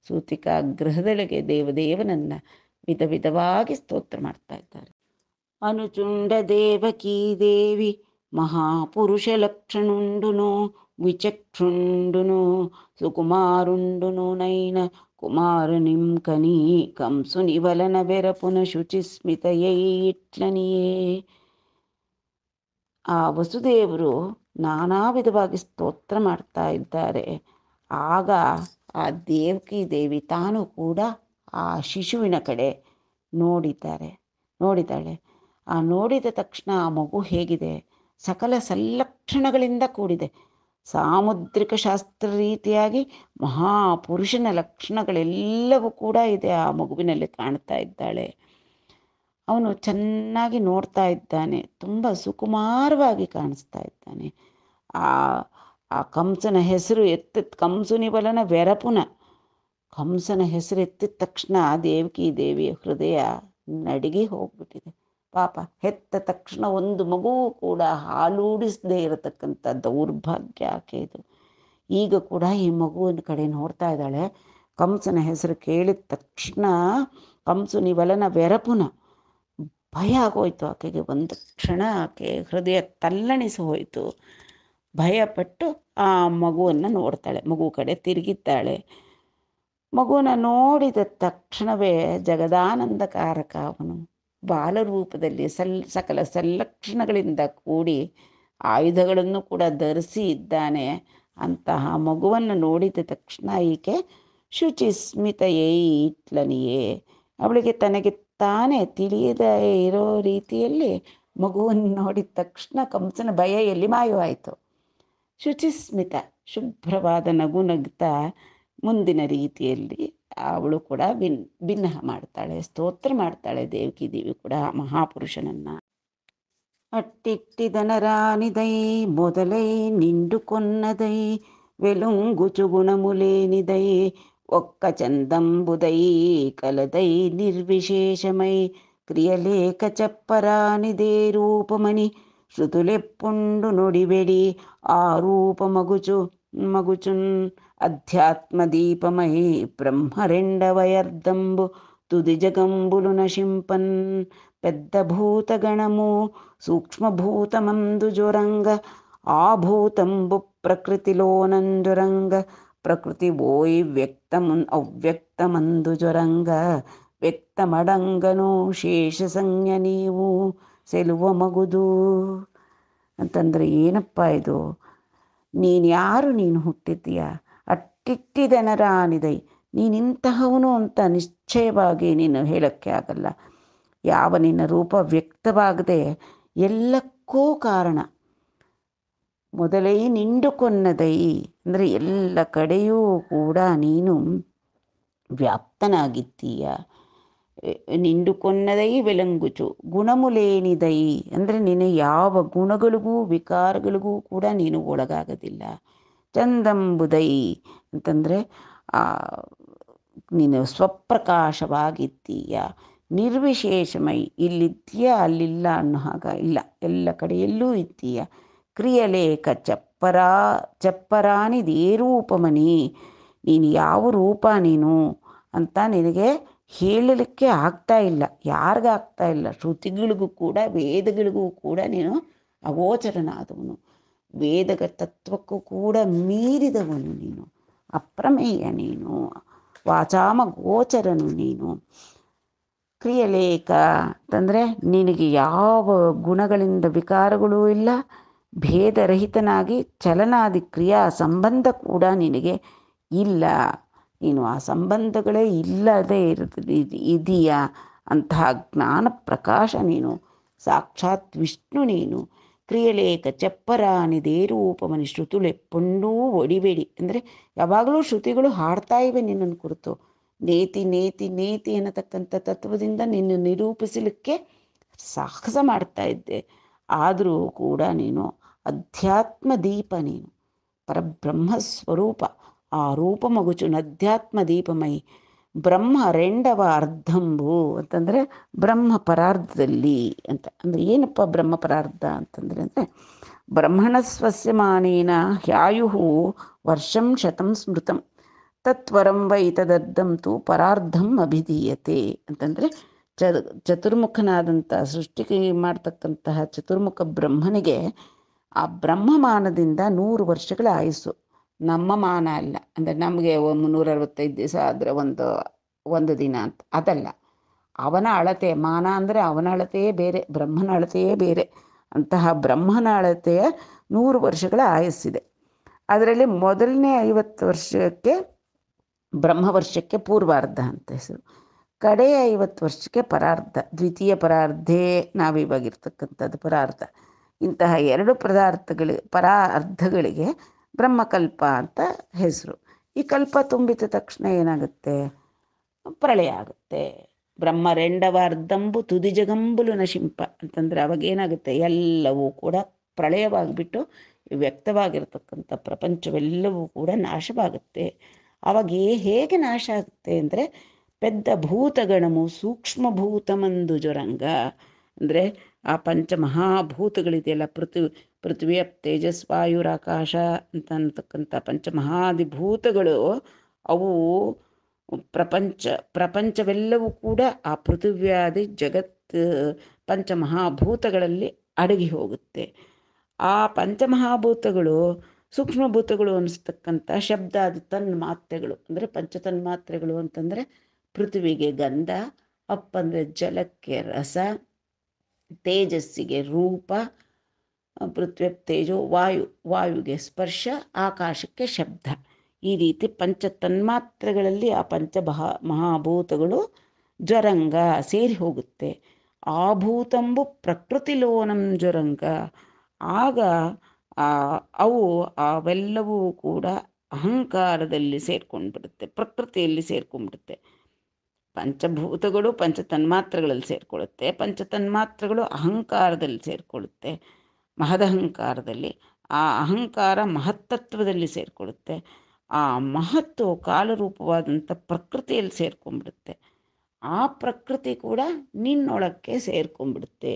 ಸೂತಿಕಾಗೃಹದೊಳಗೆ ದೇವದೇವನನ್ನು ವಿಧ ವಿಧವಾಗಿ ಸ್ತೋತ್ರ ಮಾಡ್ತಾ ಇದ್ದಾರೆ. అనుచుండ దేవకీ దేవి మహాపురుష లక్షణుండును విచక్షుండును సుకుమారుండును నైన కుమారునిం కని కంసుని వలన వెరపున ಶುಚಿಸ್ಮಿತಯೈ ಇಟ್ಲನಿಯೇ. ಆ ವಸುದೇವರು ನಾನಾ ವಿಧವಾಗಿ ಸ್ತೋತ್ರ ಮಾಡ್ತಾ ಇದ್ದಾರೆ. ಆಗ ಆ ದೇವಕಿ ದೇವಿ ತಾನು ಕೂಡ ಆ ಶಿಶುವಿನ ಕಡೆ ನೋಡಿದ್ದಾಳೆ. ಆ ನೋಡಿದ ತಕ್ಷಣ ಆ ಮಗು ಹೇಗಿದೆ, ಸಕಲ ಸಲ್ಲಕ್ಷಣಗಳಿಂದ ಕೂಡಿದೆ. ಸಾಮುದ್ರಿಕ ಶಾಸ್ತ್ರ ರೀತಿಯಾಗಿ ಮಹಾಪುರುಷನ ಲಕ್ಷಣಗಳೆಲ್ಲವೂ ಕೂಡ ಇದೆ ಆ ಮಗುವಿನಲ್ಲಿ ಕಾಣ್ತಾ ಇದ್ದಾಳೆ. ಅವನು ಚೆನ್ನಾಗಿ ನೋಡ್ತಾ ಇದ್ದಾನೆ, ತುಂಬ ಸುಕುಮಾರವಾಗಿ ಕಾಣಿಸ್ತಾ ಇದ್ದಾನೆ. ಆ ಕಂಸನ ಹೆಸರು ಕಂಸುನಿಬಲನ ವೆರಪುನ, ಕಂಸನ ಹೆಸರು ಎತ್ತಿದ ತಕ್ಷಣ ದೇವಕಿ ದೇವಿಯ ಹೃದಯ ನಡಿಗೆ ಹೋಗ್ಬಿಟ್ಟಿದೆ. ಪಾಪ, ಹೆತ್ತ ತಕ್ಷಣ ಒಂದು ಮಗು ಕೂಡ ಹಾಲೂಡಿಸದೇ ಇರತಕ್ಕಂಥ ದೌರ್ಭಾಗ್ಯ ಆಕೆಯದು. ಈಗ ಕೂಡ ಈ ಮಗುವಿನ ಕಡೆ ನೋಡ್ತಾ ಇದ್ದಾಳೆ. ಕಂಸನ ಹೆಸರು ಕೇಳಿದ ತಕ್ಷಣ ಕಂಸುನಿವಲನ ವೆರಪುನ, ಭಯ ಆಗೋಯ್ತು ಆಕೆಗೆ. ಒಂದು ಕ್ಷಣ ಆಕೆ ಹೃದಯ ತಲ್ಲಣಿಸಿ ಹೋಯಿತು. ಭಯಪಟ್ಟು ಆ ಮಗುವನ್ನು ನೋಡ್ತಾಳೆ, ಮಗು ಕಡೆ ತಿರುಗಿದ್ದಾಳೆ. ಮಗುವನ್ನು ನೋಡಿದ ತಕ್ಷಣವೇ ಜಗದಾನಂದಕಾರಕ ಅವನು ಬಾಲರೂಪದಲ್ಲಿ ಸಕಲ ಸಲ್ಲಕ್ಷಣಗಳಿಂದ ಕೂಡಿ ಆಯುಧಗಳನ್ನು ಕೂಡ ಧರಿಸಿ ಇದ್ದಾನೆ. ಅಂತಹ ಮಗುವನ್ನು ನೋಡಿದ ತಕ್ಷಣ ಈಕೆ ಶುಚಿಸ್ಮಿತಯೇ ಇಟ್ಲನಿಯೇ, ಅವಳಿಗೆ ತನಗೆ ತಾನೇ ತಿಳಿಯದೇ ಇರೋ ರೀತಿಯಲ್ಲಿ ಮಗುವನ್ನು ನೋಡಿದ ತಕ್ಷಣ ಕಂಸನ ಭಯ ಎಲ್ಲಿ ಮಾಯವಾಯಿತು. ಶುಚಿಸ್ಮಿತ, ಶುಭ್ರವಾದ ನಗು ನಗ್ತಾ ಮುಂದಿನ ರೀತಿಯಲ್ಲಿ ಅವಳು ಕೂಡ ಭಿನ್ನ ಮಾಡ್ತಾಳೆ, ಸ್ತೋತ್ರ ಮಾಡ್ತಾಳೆ ದೇವಕಿ ದೇವಿ ಕೂಡ ಮಹಾಪುರುಷನನ್ನ. అట్టిట్టిదనరానిదై మొదలై నిండు కొన్నదై వెలుంగుచు గుణములేనిదై ఒక్క చందంబుదై కలదై నిర్విశేషమై క్రియలేక చెప్పరానిదే రూపమని శృతులెప్పుండు నొడివెడి ఆ రూపమగుచున్ అధ్యాత్మదీపమై బ్రహ్మరెండవయర్దంబు తుది జగంబులు నశింపన్ పెద్ద భూతగణము సూక్ష్మభూతమందు జొరంగ ఆ భూతంబు ప్రకృతిలోనంజొరంగ ప్రకృతి ఓయ్ ಅವ್ಯಕ್ತಮಂದು ಜೊರಂಗ ವ್ಯಕ್ತಮಡಂಗನು ಶೇಷ ಸಂಜ್ಞ ನೀವು ಸೆಲುವ ಮಗುದು ಅಂತಂದರೆ ಏನಪ್ಪ ಇದು? ನೀನು ಹುಟ್ಟಿದ್ದೀಯ, ಅಟ್ಟಿಟ್ಟಿದೆನರಾನಿದೈ, ನೀನಿಂತಹವನು ಅಂತ ನಿಶ್ಚಯವಾಗಿ ನೀನು ಹೇಳೋಕ್ಕೆ ಆಗಲ್ಲ. ಯಾವ ನಿನ್ನ ರೂಪ ವ್ಯಕ್ತವಾಗದೆ ಎಲ್ಲಕ್ಕೂ ಕಾರಣ. ಮೊದಲೈ ನಿಂಡುಕೊನ್ನದೈ ಅಂದರೆ ಎಲ್ಲ ಕಡೆಯೂ ಕೂಡ ನೀನು ವ್ಯಾಪ್ತನಾಗಿದ್ದೀಯ. ನಿಂಡುಕೊನ್ನದೈ ವೆಲಂಗುಚು ಗುಣಮುಲೇನಿದೈ ಅಂದರೆ ನೀನು ಯಾವ ಗುಣಗಳಿಗೂ ವಿಕಾರಗಳಿಗೂ ಕೂಡ ನೀನು ಒಳಗಾಗೋದಿಲ್ಲ. ಚಂದಂಬುದೈ ಅಂತಂದರೆ ನೀನು ಸ್ವಪ್ರಕಾಶವಾಗಿದ್ದೀಯ. ನಿರ್ವಿಶೇಷಮೈ, ಇಲ್ಲಿದ್ದೀಯ ಅಲ್ಲಿಲ್ಲ ಅನ್ನೋ ಹಾಗ ಇಲ್ಲ, ಎಲ್ಲ ಕಡೆಯಲ್ಲೂ ಇದ್ದೀಯ. ಕ್ರಿಯಲೇಖ ಚಪ್ಪರಾನಿದೇ ರೂಪಮನಿ, ನೀನು ಯಾವ ರೂಪ ನೀನು ಅಂತ ನಿನಗೆ ಹೇಳಲಿಕ್ಕೆ ಆಗ್ತಾ ಇಲ್ಲ, ಯಾರಿಗಾಗ್ತಾ ಇಲ್ಲ. ಶ್ರುತಿಗಳಿಗೂ ಕೂಡ ವೇದಗಳಿಗೂ ಕೂಡ ನೀನು ಅಗೋಚರನಾದವನು, ವೇದಗ ತತ್ವಕ್ಕೂ ಕೂಡ ಮೀರಿದವನು ನೀನು, ಅಪ್ರಮೇಯ ನೀನು, ವಾಚಾಮ ಗೋಚರನು ನೀನು. ಕ್ರಿಯಲೇಖ ಅಂತಂದರೆ ನಿನಗೆ ಯಾವ ಗುಣಗಳಿಂದ ವಿಕಾರಗಳೂ ಇಲ್ಲ, ಭೇದರಹಿತನಾಗಿ ಚಲನಾದಿ ಕ್ರಿಯಾ ಸಂಬಂಧ ಕೂಡ ನಿನಗೆ ಇಲ್ಲ. ನೀನು ಆ ಸಂಬಂಧಗಳೇ ಇಲ್ಲದೆ ಇದೆಯಾ ಅಂತಹ ಜ್ಞಾನ ಪ್ರಕಾಶ ನೀನು, ಸಾಕ್ಷಾತ್ ವಿಷ್ಣು ನೀನು. ಕ್ರಿಯಲೇಖ ಚಪ್ಪರಾನಿದೇ ರೂಪಮನಿ ಶ್ರುತುಳೆಪ್ಪುಂಡೂ ಒಡಿಬೇಡಿ ಅಂದರೆ ಯಾವಾಗಲೂ ಶ್ರುತಿಗಳು ಹಾಡ್ತಾ ಇವೆ ನಿನ್ನನ್ನು ಕುರಿತು. ನೇತಿ ನೇತಿ ನೇತಿ ಅನ್ನತಕ್ಕಂಥ ತತ್ವದಿಂದ ನಿನ್ನ ನಿರೂಪಿಸಲಿಕ್ಕೆ ಸಾಹಸ ಮಾಡ್ತಾ ಇದ್ದೆ. ಆದರೂ ಕೂಡ ನೀನು ಅಧ್ಯಾತ್ಮ ದೀಪ, ನೀನು ಪರಬ್ರಹ್ಮ ಸ್ವರೂಪ, ಆ ರೂಪಮಗುಚು ನಧ್ಯಾತ್ಮ ದೀಪಮಯಿ ಬ್ರಹ್ಮ ರೆಂಡವ ಅರ್ಧಂಬು ಅಂತಂದರೆ ಬ್ರಹ್ಮ ಪರಾರ್ಧದಲ್ಲಿ ಅಂತ. ಅಂದರೆ ಏನಪ್ಪ ಬ್ರಹ್ಮ ಪರಾರ್ಧ ಅಂತಂದರೆ ಬ್ರಹ್ಮಣ ಸ್ವಸ್ಯ ಮಾನೇನ ಹ್ಯಾಯು ವರ್ಷಂ ಶತಂ ಸ್ಮೃತಂ ತತ್ವರಂ ವೈ ತದರ್ಧಂ ತು ಪರಾರ್ಧಂ ಅಭಿಧೀಯತೆ ಅಂತಂದರೆ ಚತುರ್ಮುಖನಾದಂಥ ಸೃಷ್ಟಿ ಮಾಡ್ತಕ್ಕಂತಹ ಚತುರ್ಮುಖ ಬ್ರಹ್ಮನಿಗೆ ಆ ಬ್ರಹ್ಮಮಾನದಿಂದ 100 ವರ್ಷಗಳ ಆಯುಸ್ಸು. ನಮ್ಮ ಮಾನ ಅಲ್ಲ, ಅಂದರೆ ನಮಗೆ 365 ದಿವಸ ಆದರೆ ಒಂದು ದಿನ ಅಂತ ಅದಲ್ಲ. ಅವನ ಅಳತೆ ಮಾನ ಅಂದರೆ ಅವನ ಅಳತೆಯೇ ಬೇರೆ, ಬ್ರಹ್ಮನ ಅಳತೆಯೇ ಬೇರೆ. ಅಂತಹ ಬ್ರಹ್ಮನ ಅಳತೆಯ 100 ವರ್ಷಗಳ ಆಯಸ್ಸಿದೆ. ಅದರಲ್ಲಿ ಮೊದಲನೇ 50 ವರ್ಷಕ್ಕೆ ಬ್ರಹ್ಮವರ್ಷಕ್ಕೆ ಪೂರ್ವಾರ್ಧ ಅಂತ ಹೆಸರು, ಕಡೆಯ 50 ವರ್ಷಕ್ಕೆ ಪರಾರ್ಧ, ದ್ವಿತೀಯ ಪರಾರ್ಧೇ ನಾವಿವಾಗಿರ್ತಕ್ಕಂಥದ್ದು ಪರಾರ್ಧ. ಇಂತಹ 2 ಪರಾರ್ಧಗಳಿಗೆ ಬ್ರಹ್ಮಕಲ್ಪ ಅಂತ ಹೆಸರು. ಈ ಕಲ್ಪ ತುಂಬಿದ ತಕ್ಷಣ ಏನಾಗುತ್ತೆ? ಪ್ರಳಯ ಆಗುತ್ತೆ. ಬ್ರಹ್ಮ ರೆಂಡವ ಅರ್ಧಂಬು ತುದಿ ಜಗಂಬುಲು ನಶಿಂಪ ಅಂತಂದರೆ ಅವಾಗೇನಾಗುತ್ತೆ? ಎಲ್ಲವೂ ಕೂಡ ಪ್ರಳಯವಾಗಿಬಿಟ್ಟು ವ್ಯಕ್ತವಾಗಿರ್ತಕ್ಕಂಥ ಪ್ರಪಂಚವೆಲ್ಲವೂ ಕೂಡ ನಾಶವಾಗುತ್ತೆ. ಅವಾಗ ಹೇಗೆ ನಾಶ ಆಗುತ್ತೆ ಅಂದರೆ ಪೆದ್ದ ಭೂತಗಣಮು ಸೂಕ್ಷ್ಮಭೂತಮಂದು ಜೊರಂಗ ಅಂದರೆ ಆ ಪಂಚಮಹಾಭೂತಗಳಿದೆಯಲ್ಲ, ಪೃಥ್ವಿ ತೇಜಸ್ ವಾಯುರಾಕಾಶ ಅಂತ ಅಂತಕ್ಕಂಥ ಪಂಚಮಹಾಧಿಭೂತಗಳು, ಅವು ಪ್ರಪಂಚವೆಲ್ಲವೂ ಕೂಡ ಆ ಪೃಥ್ವ್ಯಾದಿ ಜಗತ್ ಪಂಚಮಹಾಭೂತಗಳಲ್ಲಿ ಅಡಗಿ ಹೋಗುತ್ತೆ. ಆ ಪಂಚಮಹಾಭೂತಗಳು ಸೂಕ್ಷ್ಮಭೂತಗಳು ಅನ್ನಿಸ್ತಕ್ಕಂಥ ಶಬ್ದಾದಿ ತನ್ಮಾತ್ರೆಗಳು, ಅಂದರೆ ಪಂಚತನ್ಮಾತ್ರೆಗಳು ಅಂತಂದರೆ ಪೃಥ್ವಿಗೆ ಗಂಧ, ಅಪ್ಪಂದರೆ ಜಲಕ್ಕೆ ರಸ, ತೇಜಸ್ಸಿಗೆ ರೂಪ, ಪೃಥ್ವಿ ತೇಜೋ ವಾಯುಗೆ ಸ್ಪರ್ಶ, ಆಕಾಶಕ್ಕೆ ಶಬ್ದ. ಈ ರೀತಿ ಪಂಚತನ್ಮಾತ್ರೆಗಳಲ್ಲಿ ಆ ಮಹಾಭೂತಗಳು ಜ್ವರಂಗ ಸೇರಿ ಹೋಗುತ್ತೆ. ಆ ಭೂತಂಬು ಪ್ರಕೃತಿ ಲೋನಂ ಜ್ವರಂಗ. ಆಗ ಅವೆಲ್ಲವೂ ಕೂಡ ಅಹಂಕಾರದಲ್ಲಿ ಸೇರ್ಕೊಂಡ್ಬಿಡುತ್ತೆ, ಪ್ರಕೃತಿಯಲ್ಲಿ ಸೇರ್ಕೊಂಡ್ಬಿಡುತ್ತೆ. ಪಂಚಭೂತಗಳು ಪಂಚತನ್ಮಾತ್ರೆಗಳಲ್ಲಿ ಸೇರಿಕೊಳ್ಳುತ್ತೆ, ಪಂಚತನ್ಮಾತ್ರೆಗಳು ಅಹಂಕಾರದಲ್ಲಿ ಸೇರಿಕೊಳ್ಳುತ್ತೆ, ಮಹದಹಂಕಾರದಲ್ಲಿ. ಆ ಅಹಂಕಾರ ಮಹತ್ತತ್ವದಲ್ಲಿ ಸೇರಿಕೊಳ್ಳುತ್ತೆ. ಆ ಮಹತ್ತು ಕಾಲರೂಪವಾದಂಥ ಪ್ರಕೃತಿಯಲ್ಲಿ ಸೇರ್ಕೊಂಡ್ಬಿಡುತ್ತೆ. ಆ ಪ್ರಕೃತಿ ಕೂಡ ನಿನ್ನೊಳಕ್ಕೆ ಸೇರ್ಕೊಂಡ್ಬಿಡುತ್ತೆ.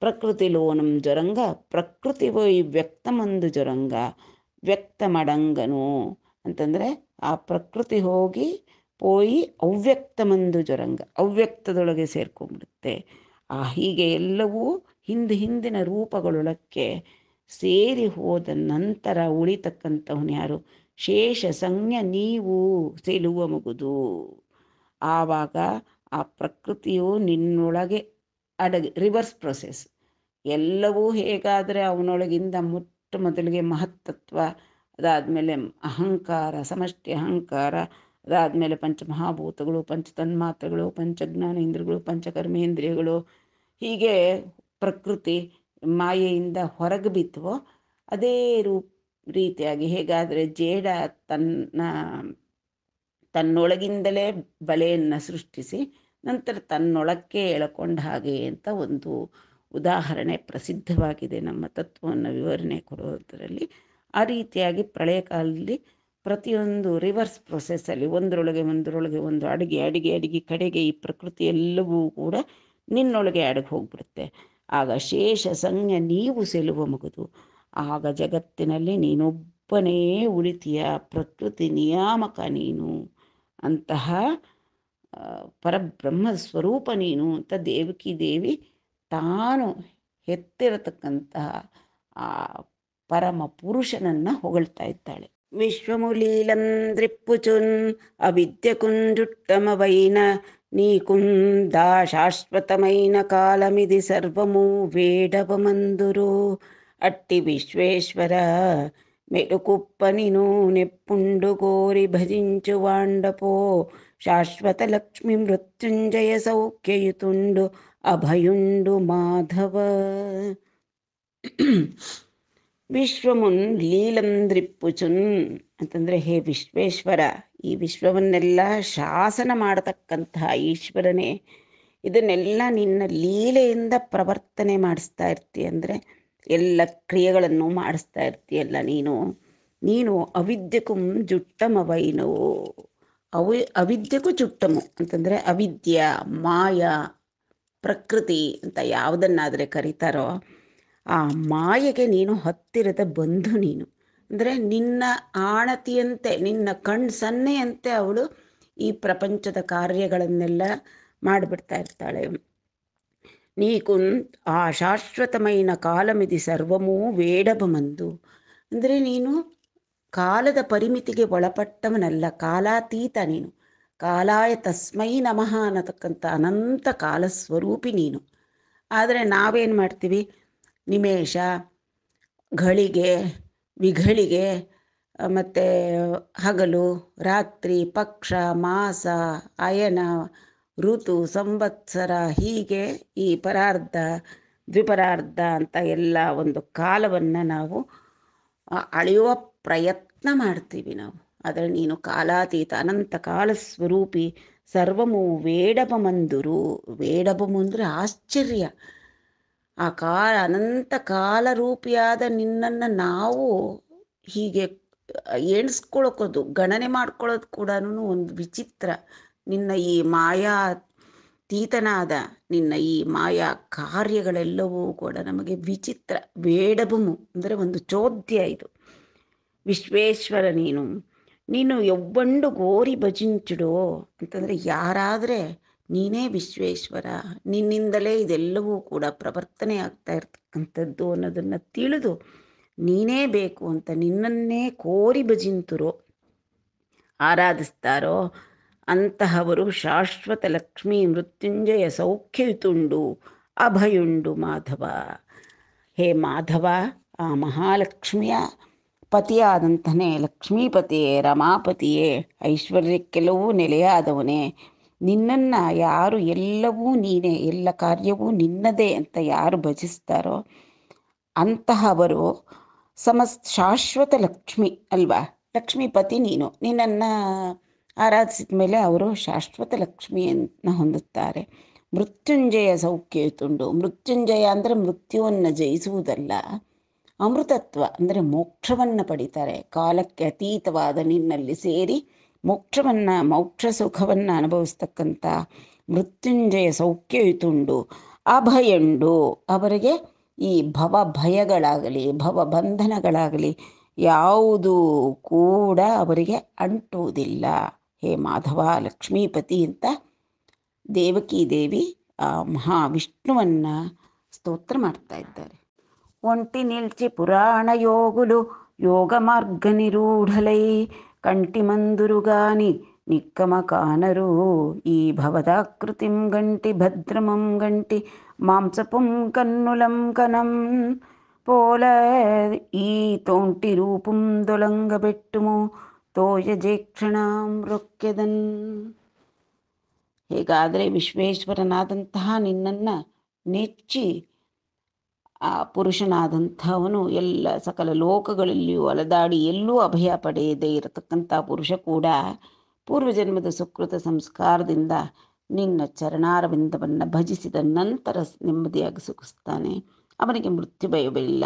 ಪ್ರಕೃತಿ ಲೋನಂ ಜ್ವರಂಗ ಪ್ರಕೃತಿ ವೈ ವ್ಯಕ್ತಮಂದು ಜ್ವರಂಗ ವ್ಯಕ್ತ ಮಡಂಗನು ಅಂತಂದರೆ ಆ ಪ್ರಕೃತಿ ಹೋಗಿ ಅವ್ಯಕ್ತಮಂದು ಜ್ವರಂಗ ಅವ್ಯಕ್ತದೊಳಗೆ ಸೇರ್ಕೊಂಡ್ಬಿಡುತ್ತೆ. ಹೀಗೆ ಎಲ್ಲವೂ ಹಿಂದಿನ ರೂಪಗಳೊಳಕ್ಕೆ ಸೇರಿ ಹೋದ ನಂತರ ಉಳಿತಕ್ಕಂಥವನು ಯಾರು? ಶೇಷ ಸಂಜ್ಞ ನೀವು ಸೆಲುವ ಮುಗುದು. ಆವಾಗ ಆ ಪ್ರಕೃತಿಯು ನಿನ್ನೊಳಗೆ ರಿವರ್ಸ್ ಪ್ರೊಸೆಸ್. ಎಲ್ಲವೂ ಹೇಗಾದರೆ ಅವನೊಳಗಿಂದ ಮೊದಲಿಗೆ ಮಹತ್ತತ್ವ, ಅದಾದಮೇಲೆ ಅಹಂಕಾರ, ಸಮಷ್ಟಿ ಅಹಂಕಾರ, ಅದಾದಮೇಲೆ ಪಂಚಮಹಾಭೂತಗಳು, ಪಂಚತನ್ಮಾತ್ರೆಗಳು, ಪಂಚಜ್ಞಾನೇಂದ್ರಿಯಗಳು, ಪಂಚಕರ್ಮೇಂದ್ರಿಯಗಳು, ಹೀಗೆ ಪ್ರಕೃತಿ ಮಾಯೆಯಿಂದ ಹೊರಗೆ ಬಿತ್ತವೋ ಅದೇ ರೀತಿಯಾಗಿ ಹೇಗಾದರೆ ಜೇಡ ತನ್ನೊಳಗಿಂದಲೇ ಬಲೆಯನ್ನು ಸೃಷ್ಟಿಸಿ ನಂತರ ತನ್ನೊಳಕ್ಕೆ ಎಳ್ಕೊಂಡ ಹಾಗೆ ಅಂತ ಒಂದು ಉದಾಹರಣೆ ಪ್ರಸಿದ್ಧವಾಗಿದೆ ನಮ್ಮ ತತ್ವವನ್ನು ವಿವರಣೆ ಕೊಡೋದರಲ್ಲಿ. ಆ ರೀತಿಯಾಗಿ ಪ್ರಳಯ ಕಾಲದಲ್ಲಿ ಪ್ರತಿಯೊಂದು ರಿವರ್ಸ್ ಪ್ರೊಸೆಸ್ಸಲ್ಲಿ ಒಂದರೊಳಗೆ ಒಂದು ಅಡಿಗೆ ಕಡೆಗೆ ಈ ಪ್ರಕೃತಿ ಎಲ್ಲವೂ ಕೂಡ ನಿನ್ನೊಳಗೆ ಅಡಗಿ ಹೋಗ್ಬಿಡುತ್ತೆ. ಆಗ ಶೇಷ ಸಂಜ್ಞ ನೀವು ಸೆಲುವ ಮುಗುದು. ಆಗ ಜಗತ್ತಿನಲ್ಲಿ ನೀನೊಬ್ಬನೇ ಉಳಿತೀಯ, ಪ್ರಕೃತಿ ನಿಯಾಮಕ ನೀನು, ಅಂತಹ ಪರಬ್ರಹ್ಮ ಸ್ವರೂಪ ನೀನು ಅಂತ ದೇವಕಿ ದೇವಿ ತಾನು ಹೆತ್ತಿರತಕ್ಕಂತಹ ಆ ಪರಮ ಪುರುಷನನ್ನು ಹೊಗಳ್ತಾ ಇದ್ದಾಳೆ. విశ్వములీలం ద్రిప్పుచున్ అవిద్యకుంజుట్టమవైన నీకుందా శాశ్వతమైన కాలమిది సర్వము వేడవమందురు అట్టి విశ్వేశ్వర మెలుకుప్పనిను నెప్పుండు గోరి భజించు వాండపో శాశ్వత లక్ష్మి మృత్యుంజయ సౌఖ్యయుతుండు ಅಭಯುಂಡು ಮಾಧವ. ವಿಶ್ವಮುನ್ ಲೀಲಂದ್ರಿಪ್ಪುಚುನ್ ಅಂತಂದರೆ ಹೇ ವಿಶ್ವೇಶ್ವರ, ಈ ವಿಶ್ವವನ್ನೆಲ್ಲ ಶಾಸನ ಮಾಡತಕ್ಕಂತಹ ಈಶ್ವರನೇ, ಇದನ್ನೆಲ್ಲ ನಿನ್ನ ಲೀಲೆಯಿಂದ ಪ್ರವರ್ತನೆ ಮಾಡಿಸ್ತಾ ಇರ್ತೀಯ. ಅಂದರೆ ಎಲ್ಲ ಕ್ರಿಯೆಗಳನ್ನು ಮಾಡಿಸ್ತಾ ಇರ್ತೀಯಲ್ಲ ನೀನು. ನೀನು ಅವಿದ್ಯಕುಂ ಜುಟ್ಟಮವೈನವು. ಅವಿದ್ಯೆಗೂ ಜುಟ್ಟಮು ಅಂತಂದರೆ ಅವಿದ್ಯ, ಮಾಯ, ಪ್ರಕೃತಿ ಅಂತ ಯಾವುದನ್ನಾದರೆ ಕರೀತಾರೋ ಆ ಮಾಯೆಗೆ ನೀನು ಹತ್ತಿರದ ಬಂಧು ನೀನು. ಅಂದರೆ ನಿನ್ನ ಆಣತಿಯಂತೆ, ನಿನ್ನ ಕಣ್ಣು ಸನ್ನೆಯಂತೆ ಅವಳು ಈ ಪ್ರಪಂಚದ ಕಾರ್ಯಗಳನ್ನೆಲ್ಲ ಮಾಡಿಬಿಡ್ತಾ ಇರ್ತಾಳೆ. నీకు ಆ ಶಾಶ್ವತమైన ಕಾಲಮಿದಿ ಸರ್ವಮೂ ವೇಡಬಮಂದು. ಅಂದರೆ ನೀನು ಕಾಲದ ಪರಿಮಿತಿಗೆ ಒಳಪಟ್ಟವನಲ್ಲ, ಕಾಲಾತೀತ ನೀನು. ಕಾಲಾಯ ತಸ್ಮೈ ನಮಃ ಅನ್ನತಕ್ಕಂಥ ಅನಂತ ಕಾಲಸ್ವರೂಪಿ ನೀನು. ಆದರೆ ನಾವೇನು ಮಾಡ್ತೀವಿ, ನಿಮೇಷ, ಘಳಿಗೆ, ವಿಘಳಿಗೆ, ಮತ್ತು ಹಗಲು, ರಾತ್ರಿ, ಪಕ್ಷ, ಮಾಸ, ಅಯನ, ಋತು, ಸಂವತ್ಸರ, ಹೀಗೆ ಈ ಪರಾರ್ಧ, ದ್ವಿಪರಾರ್ಧ ಅಂತ ಎಲ್ಲ ಒಂದು ಕಾಲವನ್ನು ನಾವು ಅಳೆಯುವ ಪ್ರಯತ್ನ ಮಾಡ್ತೀವಿ ನಾವು. ಆದರೆ ನೀನು ಕಾಲಾತೀತ ಅನಂತ ಕಾಲ ಸ್ವರೂಪಿ, ಸರ್ವಮು ವೇಡಬಮಂದುರು. ವೇಡಬಮು ಅಂದರೆ ಆಶ್ಚರ್ಯ. ಆ ಅನಂತ ಕಾಲರೂಪಿಯಾದ ನಿನ್ನನ್ನು ನಾವು ಹೀಗೆ ಎಣಿಸ್ಕೊಳಕೋದು, ಗಣನೆ ಮಾಡ್ಕೊಳ್ಳೋದು ಕೂಡ ಒಂದು ವಿಚಿತ್ರ. ನಿನ್ನ ಈ ಮಾಯಾತೀತನಾದ ನಿನ್ನ ಈ ಮಾಯಾ ಕಾರ್ಯಗಳೆಲ್ಲವೂ ಕೂಡ ನಮಗೆ ವಿಚಿತ್ರ. ವೇಡಬಮು ಅಂದರೆ ಒಂದು ಚೋದ್ಯ ಇದು. ವಿಶ್ವೇಶ್ವರ ನೀನು, ನೀನು ಎವ್ವಂಡು ಗೋರಿ ಭಜಿಂಚುಡೋ ಅಂತಂದರೆ ಯಾರಾದರೆ ನೀನೇ ವಿಶ್ವೇಶ್ವರ, ನಿನ್ನಿಂದಲೇ ಇದೆಲ್ಲವೂ ಕೂಡ ಪ್ರವರ್ತನೆ ಆಗ್ತಾ ಇರ್ತಕ್ಕಂಥದ್ದು ಅನ್ನೋದನ್ನು ತಿಳಿದು ನೀನೇ ಬೇಕು ಅಂತ ನಿನ್ನನ್ನೇ ಕೋರಿ ಭಜಿಂತರೋ, ಆರಾಧಿಸ್ತಾರೋ ಅಂತಹವರು ಶಾಶ್ವತ ಲಕ್ಷ್ಮೀ ಮೃತ್ಯುಂಜಯ ಸೌಖ್ಯಯುತುಂಡು ಅಭಯುಂಡು ಮಾಧವ. ಹೇ ಮಾಧವ, ಆ ಮಹಾಲಕ್ಷ್ಮಿಯ ಪತಿಯಾದಂತನೇ ಲಕ್ಷ್ಮೀಪತಿಯೇ, ರಮಾಪತಿಯೇ, ಐಶ್ವರ್ಯಕ್ಕೆಲ್ಲವೂ ನೆಲೆಯಾದವನೇ, ನಿನ್ನನ್ನು ಯಾರು ಎಲ್ಲವೂ ನೀನೇ, ಎಲ್ಲ ಕಾರ್ಯವೂ ನಿನ್ನದೇ ಅಂತ ಯಾರು ಭಜಿಸ್ತಾರೋ ಅಂತಹವರು ಶಾಶ್ವತ ಲಕ್ಷ್ಮಿ ಅಲ್ವಾ. ಲಕ್ಷ್ಮೀಪತಿ ನೀನು, ನಿನ್ನನ್ನು ಆರಾಧಿಸಿದ ಮೇಲೆ ಅವರು ಶಾಶ್ವತ ಲಕ್ಷ್ಮಿಯನ್ನು ಹೊಂದುತ್ತಾರೆ. ಮೃತ್ಯುಂಜಯ ಸೌಖ್ಯಯುತುಂಡು. ಮೃತ್ಯುಂಜಯ ಅಂದರೆ ಮೃತ್ಯುವನ್ನು ಜಯಿಸುವುದಲ್ಲ, ಅಮೃತತ್ವ ಅಂದರೆ ಮೋಕ್ಷವನ್ನು ಪಡಿತಾರೆ. ಕಾಲಕ್ಕೆ ಅತೀತವಾದ ನಿನ್ನಲ್ಲಿ ಸೇರಿ ಮೋಕ್ಷ ಸುಖವನ್ನು ಅನುಭವಿಸ್ತಕ್ಕಂಥ ಮೃತ್ಯುಂಜಯ ಸೌಖ್ಯಯುತುಂಡು ಅಭಯಂಡು. ಅವರಿಗೆ ಈ ಭಯಗಳಾಗಲಿ ಬಂಧನಗಳಾಗಲಿ ಯಾವುದೂ ಕೂಡ ಅವರಿಗೆ ಅಂಟುವುದಿಲ್ಲ. ಹೇ ಮಾಧವ ಲಕ್ಷ್ಮೀಪತಿ ಅಂತ ದೇವಕೀ ದೇವಿ ಆ ಮಹಾವಿಷ್ಣುವನ್ನು ಸ್ತೋತ್ರ ಮಾಡ್ತಾ ಇದ್ದಾರೆ. ఒంటి నిల్చి పురాణ యోగులు యోగ మార్గ నిరూఢలై కంటి మందురుగాని నిక్కమ కానరు. ఈ భవదాకృతిం గంటి భద్రమం గంటి మాంసపుం కన్నులం కనం పోల ఈ తోంటి రూಪಂ ದೊಲಂಗಬೆಟ್ಟುಮು ತೋಯಜೇಕ್ಷಣಾಂ ರೊಕ್ಕೆದನ್. ಹೇಗಾದರೆ ವಿಶ್ವೇಶ್ವರನಾದಂತಹ ನಿನ್ನನ್ನು ನೆಚ್ಚಿ ಆ ಪುರುಷನಾದಂಥವನು ಎಲ್ಲ ಸಕಲ ಲೋಕಗಳಲ್ಲಿಯೂ ಅಲದಾಡಿ ಎಲ್ಲೂ ಅಭಯ ಪಡೆಯದೇ ಇರತಕ್ಕಂಥ ಪುರುಷ ಕೂಡ ಪೂರ್ವಜನ್ಮದ ಸುಕೃತ ಸಂಸ್ಕಾರದಿಂದ ನಿನ್ನ ಚರಣಾರವಿಂದವನ್ನು ಭಜಿಸಿದ ನಂತರ ನೆಮ್ಮದಿಯಾಗಿ ಸುಖಿಸ್ತಾನೆ. ಅವನಿಗೆ ಮೃತ್ಯು ಭಯವಿಲ್ಲ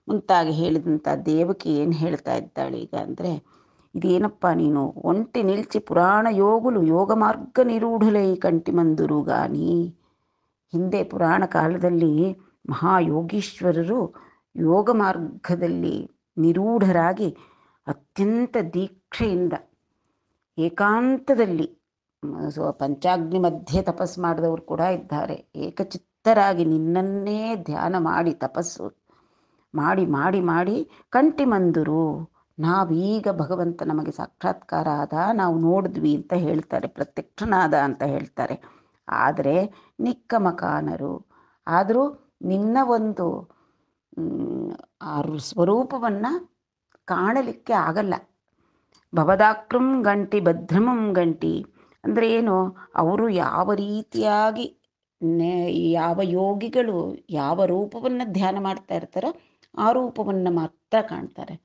ಮುಂತಾಗಿ ಹೇಳಿದಂಥ ದೇವಕಿ ಏನು ಹೇಳ್ತಾ ಇದ್ದಾಳೆ ಈಗ ಅಂದರೆ, ಇದೇನಪ್ಪ ನೀನು ಒಂಟಿ ನಿಲ್ಚಿ ಪುರಾಣ ಯೋಗುಲು ಯೋಗ ಮಾರ್ಗ ನಿರೂಢಲೈ ಕಂಟಿ ಮಂದುರುಗಾನಿ. ಹಿಂದೆ ಪುರಾಣ ಕಾಲದಲ್ಲಿ ಮಹಾಯೋಗೀಶ್ವರರು ಯೋಗ ಮಾರ್ಗದಲ್ಲಿ ನಿರೂಢರಾಗಿ ಅತ್ಯಂತ ದೀಕ್ಷೆಯಿಂದ ಏಕಾಂತದಲ್ಲಿ ಪಂಚಾಗ್ನಿ ಮಧ್ಯೆ ತಪಸ್ಸು ಮಾಡಿದವರು ಕೂಡ ಇದ್ದಾರೆ. ಏಕಚಿತ್ತರಾಗಿ ನಿನ್ನನ್ನೇ ಧ್ಯಾನ ಮಾಡಿ ತಪಸ್ಸು ಮಾಡಿ ಮಾಡಿ ಮಾಡಿ ಕಂಟಿ ಮಂದರು. ನಾವೀಗ ಭಗವಂತ ನಮಗೆ ಸಾಕ್ಷಾತ್ಕಾರ ಆದ, ನಾವು ನೋಡಿದ್ವಿ ಅಂತ ಹೇಳ್ತಾರೆ, ಪ್ರತ್ಯಕ್ಷನಾದ ಅಂತ ಹೇಳ್ತಾರೆ. ಆದರೆ ನಿಕ್ಕಮಕಾನರು, ಆದರೂ ನಿನ್ನ ಒಂದು ಸ್ವರೂಪವನ್ನು ಕಾಣಲಿಕ್ಕೆ ಆಗಲ್ಲ. ಭವದಾಕೃಂ ಗಂಟಿ ಭದ್ರಮಂ ಗಂಟಿ ಅಂದರೆ ಏನು, ಅವರು ಯಾವ ರೀತಿಯಾಗಿ ಯಾವ ಯೋಗಿಗಳು ಯಾವ ರೂಪವನ್ನು ಧ್ಯಾನ ಮಾಡ್ತಾ ಇರ್ತಾರೋ ಆ ರೂಪವನ್ನು ಮಾತ್ರ ಕಾಣ್ತಾರೆ.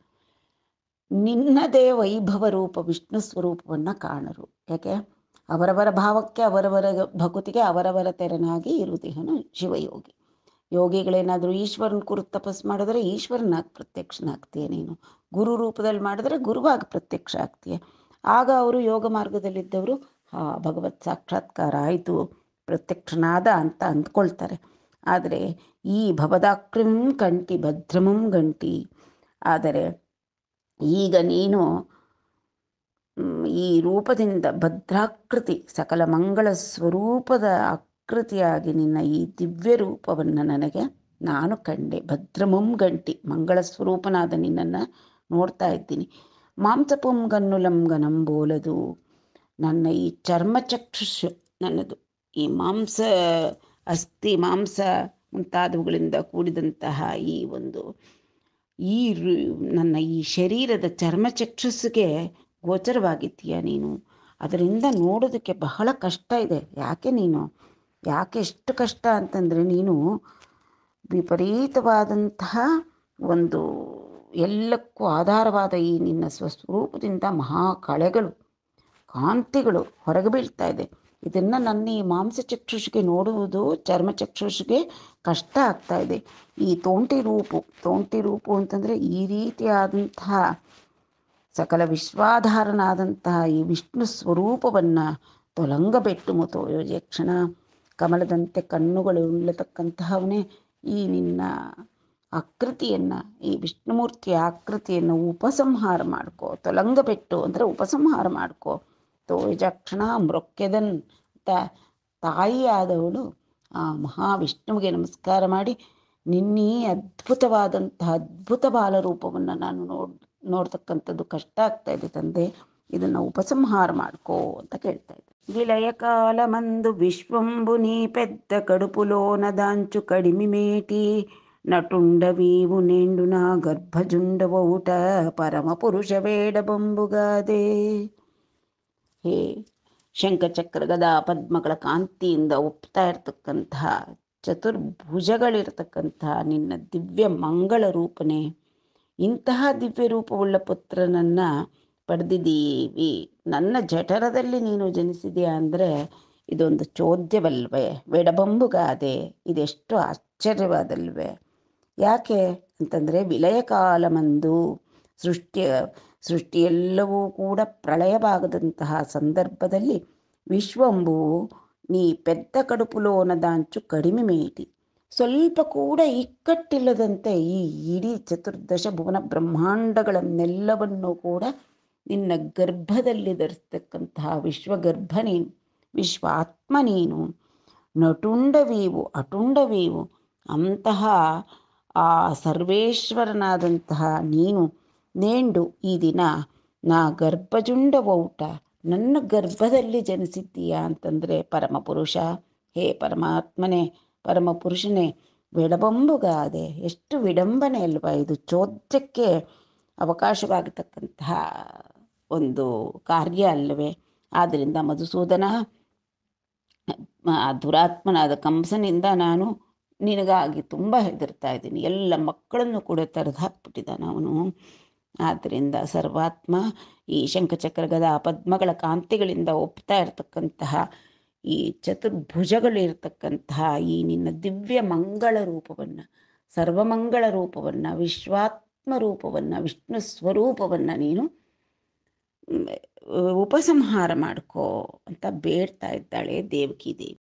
ನಿನ್ನದೇ ವೈಭವ ರೂಪ ವಿಷ್ಣು ಸ್ವರೂಪವನ್ನು ಕಾಣರು. ಯಾಕೆ, ಅವರವರ ಭಾವಕ್ಕೆ ಅವರವರ ಭಕುತಿಗೆ ಅವರವರ ತೆರನಾಗಿ ಇರುವುದೇನು ಶಿವಯೋಗಿ. ಯೋಗಿಗಳೇನಾದರೂ ಈಶ್ವರನ ಕುರಿತು ತಪಸ್ಸು ಮಾಡಿದ್ರೆ ಈಶ್ವರನಾಗಿ ಪ್ರತ್ಯಕ್ಷನಾಗ್ತೀಯ ನೀನು. ಗುರು ರೂಪದಲ್ಲಿ ಮಾಡಿದ್ರೆ ಗುರುವಾಗಿ ಪ್ರತ್ಯಕ್ಷ ಆಗ್ತೀಯ. ಆಗ ಅವರು ಯೋಗ ಮಾರ್ಗದಲ್ಲಿದ್ದವರು ಭಗವತ್ ಸಾಕ್ಷಾತ್ಕಾರ ಆಯಿತು, ಪ್ರತ್ಯಕ್ಷನಾದ ಅಂತ ಅಂದ್ಕೊಳ್ತಾರೆ. ಆದರೆ ಈ ಭವದಾಕ್ರಿಂ ಕಂಠಿ ಭದ್ರಮಂ ಗಂಟಿ, ಆದರೆ ಈಗ ನೀನು ಈ ರೂಪದಿಂದ ಭದ್ರಾಕೃತಿ ಸಕಲ ಮಂಗಳ ಸ್ವರೂಪದ ಆಕೃತಿಯಾಗಿ ನಿನ್ನ ಈ ದಿವ್ಯ ರೂಪವನ್ನು ನನಗೆ ನಾನು ಕಂಡೆ. ಭದ್ರಮಂ ಗಂಟಿ, ಮಂಗಳ ಸ್ವರೂಪನಾದ ನಿನ್ನನ್ನು ನೋಡ್ತಾ ಇದ್ದೀನಿ. ಮಾಂಸಪುಂ ಗನ್ನುಲಂ ಗನಂಬೋಲದು, ನನ್ನ ಈ ಚರ್ಮಚಕ್ಷುಷು ನನ್ನದು ಈ ಮಾಂಸ ಅಸ್ಥಿ ಮಾಂಸ ಮುಂತಾದವುಗಳಿಂದ ಕೂಡಿದಂತಹ ಈ ಒಂದು ನನ್ನ ಈ ಶರೀರದ ಚರ್ಮಚಕ್ಷುಸ್ಸಿಗೆ ಗೋಚರವಾಗಿದ್ದೀಯ ನೀನು. ಅದರಿಂದ ನೋಡೋದಕ್ಕೆ ಬಹಳ ಕಷ್ಟ ಇದೆ. ಯಾಕೆ ಎಷ್ಟು ಕಷ್ಟ ಅಂತಂದರೆ, ನೀನು ವಿಪರೀತವಾದಂತಹ ಒಂದು ಎಲ್ಲಕ್ಕೂ ಆಧಾರವಾದ ಈ ನಿನ್ನ ಸ್ವಸ್ವರೂಪದಿಂದ ಮಹಾ ಕಳೆಗಳು ಕಾಂತಿಗಳು ಹೊರಗೆ ಬೀಳ್ತಾ ಇದೆ. ಇದನ್ನು ನನ್ನ ಈ ಮಾಂಸಚಕ್ಷುಷಿಗೆ ನೋಡುವುದು ಚರ್ಮಚಕ್ಷುಷಿಗೆ ಕಷ್ಟ ಆಗ್ತಾ ಇದೆ. ಈ ತೋಂಟಿ ರೂಪು ಅಂತಂದರೆ ಈ ರೀತಿಯಾದಂತಹ ಸಕಲ ವಿಶ್ವಾಧಾರನಾದಂತಹ ಈ ವಿಷ್ಣು ಸ್ವರೂಪವನ್ನು ತೊಲಂಗಬೆಟ್ಟು ಮುತೋಯೋ ಯಕ್ಷಣ, ಕಮಲದಂತೆ ಕಣ್ಣುಗಳು ಉಳ್ಳತಕ್ಕಂತಹವನೇ ಈ ನಿನ್ನ ಆಕೃತಿಯನ್ನು, ಈ ವಿಷ್ಣುಮೂರ್ತಿಯ ಆಕೃತಿಯನ್ನು ಉಪಸಂಹಾರ ಮಾಡ್ಕೋ. ತೊಲಂಗಬೆಟ್ಟು ಅಂದರೆ ಉಪಸಂಹಾರ ಮಾಡ್ಕೋ. ತೋಯಜಕ್ಷಣ ಮೃಕ್ಯದನ್ ಅಂತ ತಾಯಿಯಾದವಳು ಆ ಮಹಾವಿಷ್ಣುವಿಗೆ ನಮಸ್ಕಾರ ಮಾಡಿ, ನಿನ್ನೀ ಅದ್ಭುತವಾದಂತಹ ಅದ್ಭುತ ಬಾಲರೂಪವನ್ನು ನಾನು ನೋಡ್ತಕ್ಕಂಥದ್ದು ಕಷ್ಟ ಆಗ್ತಾ ಇದೆ ತಂದೆ, ಇದನ್ನು ಉಪಸಂಹಾರ ಮಾಡ್ಕೋ ಅಂತ ಕೇಳ್ತಾ ಇದ್ದೆ. విలయ కాలమందు విశ్వంబు నీ పెద్ద కడుపులోన దాంచు కడిమిమేటి నటుండవీవు నిండు నా గర్భజుండవౌట ಪರಮ ಪುರುಷ ಬೇಡಬಂಬುಗಾದೆ. ಹೇ ಶಂಖಚಕ್ರ ಗದಾ ಪದ್ಮಗಳ ಕಾಂತಿಯಿಂದ ಒಪ್ತಾ ಇರ್ತಕ್ಕಂತಹ ಚತುರ್ಭುಜಗಳಿರ್ತಕ್ಕಂತಹ ನಿನ್ನ ದಿವ್ಯ ಮಂಗಳ ರೂಪನೇ, ಇಂತಹ ದಿವ್ಯ ರೂಪವುಳ್ಳ ಪುತ್ರನನ್ನು ಪಡೆದಿದ್ದೀವಿ. ನನ್ನ ಜಠರದಲ್ಲಿ ನೀನು ಜನಿಸಿದೆಯಾ ಅಂದರೆ ಇದೊಂದು ಚೋದ್ಯವಲ್ವೇ, ವೆಡಬಂಬುಗಾದೆ, ಇದೆಷ್ಟು ಆಶ್ಚರ್ಯವಾದಲ್ವೇ. ಯಾಕೆ ಅಂತಂದರೆ, ವಿಲಯ ಕಾಲಮಂದು ಸೃಷ್ಟಿಯೆಲ್ಲವೂ ಕೂಡ ಪ್ರಳಯವಾಗದಂತಹ ಸಂದರ್ಭದಲ್ಲಿ ವಿಶ್ವಂಬು ನೀ ಪೆದ್ದ ಕಡುಪುಲೋನದಾಂಚು ಕಡಿಮೆ ಮೇಟಿ, ಸ್ವಲ್ಪ ಕೂಡ ಇಕ್ಕಟ್ಟಿಲ್ಲದಂತೆ ಈ ಇಡೀ ಚತುರ್ದಶ ಭುವನ ಬ್ರಹ್ಮಾಂಡಗಳನ್ನೆಲ್ಲವನ್ನೂ ಕೂಡ ನಿನ್ನ ಗರ್ಭದಲ್ಲಿ ಧರಿಸ್ತಕ್ಕಂತಹ ವಿಶ್ವಗರ್ಭ ನೀನು, ವಿಶ್ವಾತ್ಮ ನೀನು. ನಟುಂಡವೀವು ಅಟುಂಡವೀವು ಅಂತಹ ಆ ಸರ್ವೇಶ್ವರನಾದಂತಹ ನೀನು ನೇಂಡು ಈ ದಿನ ನಾ ಗರ್ಭಜುಂಡವೌಟ, ನನ್ನ ಗರ್ಭದಲ್ಲಿ ಜನಿಸಿದ್ದೀಯಾ ಅಂತಂದರೆ ಪರಮಪುರುಷ, ಹೇ ಪರಮಾತ್ಮನೇ, ಪರಮಪುರುಷನೇ, ವಿಡಬಂಬುಗಾದೆ, ಎಷ್ಟು ವಿಡಂಬನೆ ಅಲ್ವಾ ಇದು, ಚೋದ್ಯಕ್ಕೆ ಅವಕಾಶವಾಗತಕ್ಕಂತಹ ಒಂದು ಕಾರ್ಯ ಅಲ್ಲವೇ. ಆದ್ದರಿಂದ ಮಧುಸೂದನ, ದುರಾತ್ಮನಾದ ಕಂಸನಿಂದ ನಾನು ನಿನಗಾಗಿ ತುಂಬ ಹೆದರ್ತಾ ಇದ್ದೀನಿ. ಎಲ್ಲ ಮಕ್ಕಳನ್ನು ಕೂಡ ತೆರೆದು ಹಾಕ್ಬಿಟ್ಟಿದ್ದಾನೆ ಅವನು. ಆದ್ದರಿಂದ ಸರ್ವಾತ್ಮ ಈ ಶಂಖಚಕ್ರ ಗದಾ ಪದ್ಮಗಳ ಕಾಂತಿಗಳಿಂದ ಒಪ್ತಾ ಇರತಕ್ಕಂತಹ ಈ ಚತುರ್ಭುಜಗಳಿರ್ತಕ್ಕಂತಹ ಈ ನಿನ್ನ ದಿವ್ಯ ಮಂಗಳ ರೂಪವನ್ನು, ಸರ್ವಮಂಗಳ ರೂಪವನ್ನು, ವಿಶ್ವಾತ್ಮ ರೂಪವನ್ನು, ವಿಷ್ಣು ಸ್ವರೂಪವನ್ನು ನೀನು ಉಪಸಂಹಾರ ಮಾಡ್ಕೋ ಅಂತ ಬೇಡ್ತಾ ಇದ್ದಾಳೆ ದೇವಕಿ ದೇವಿ.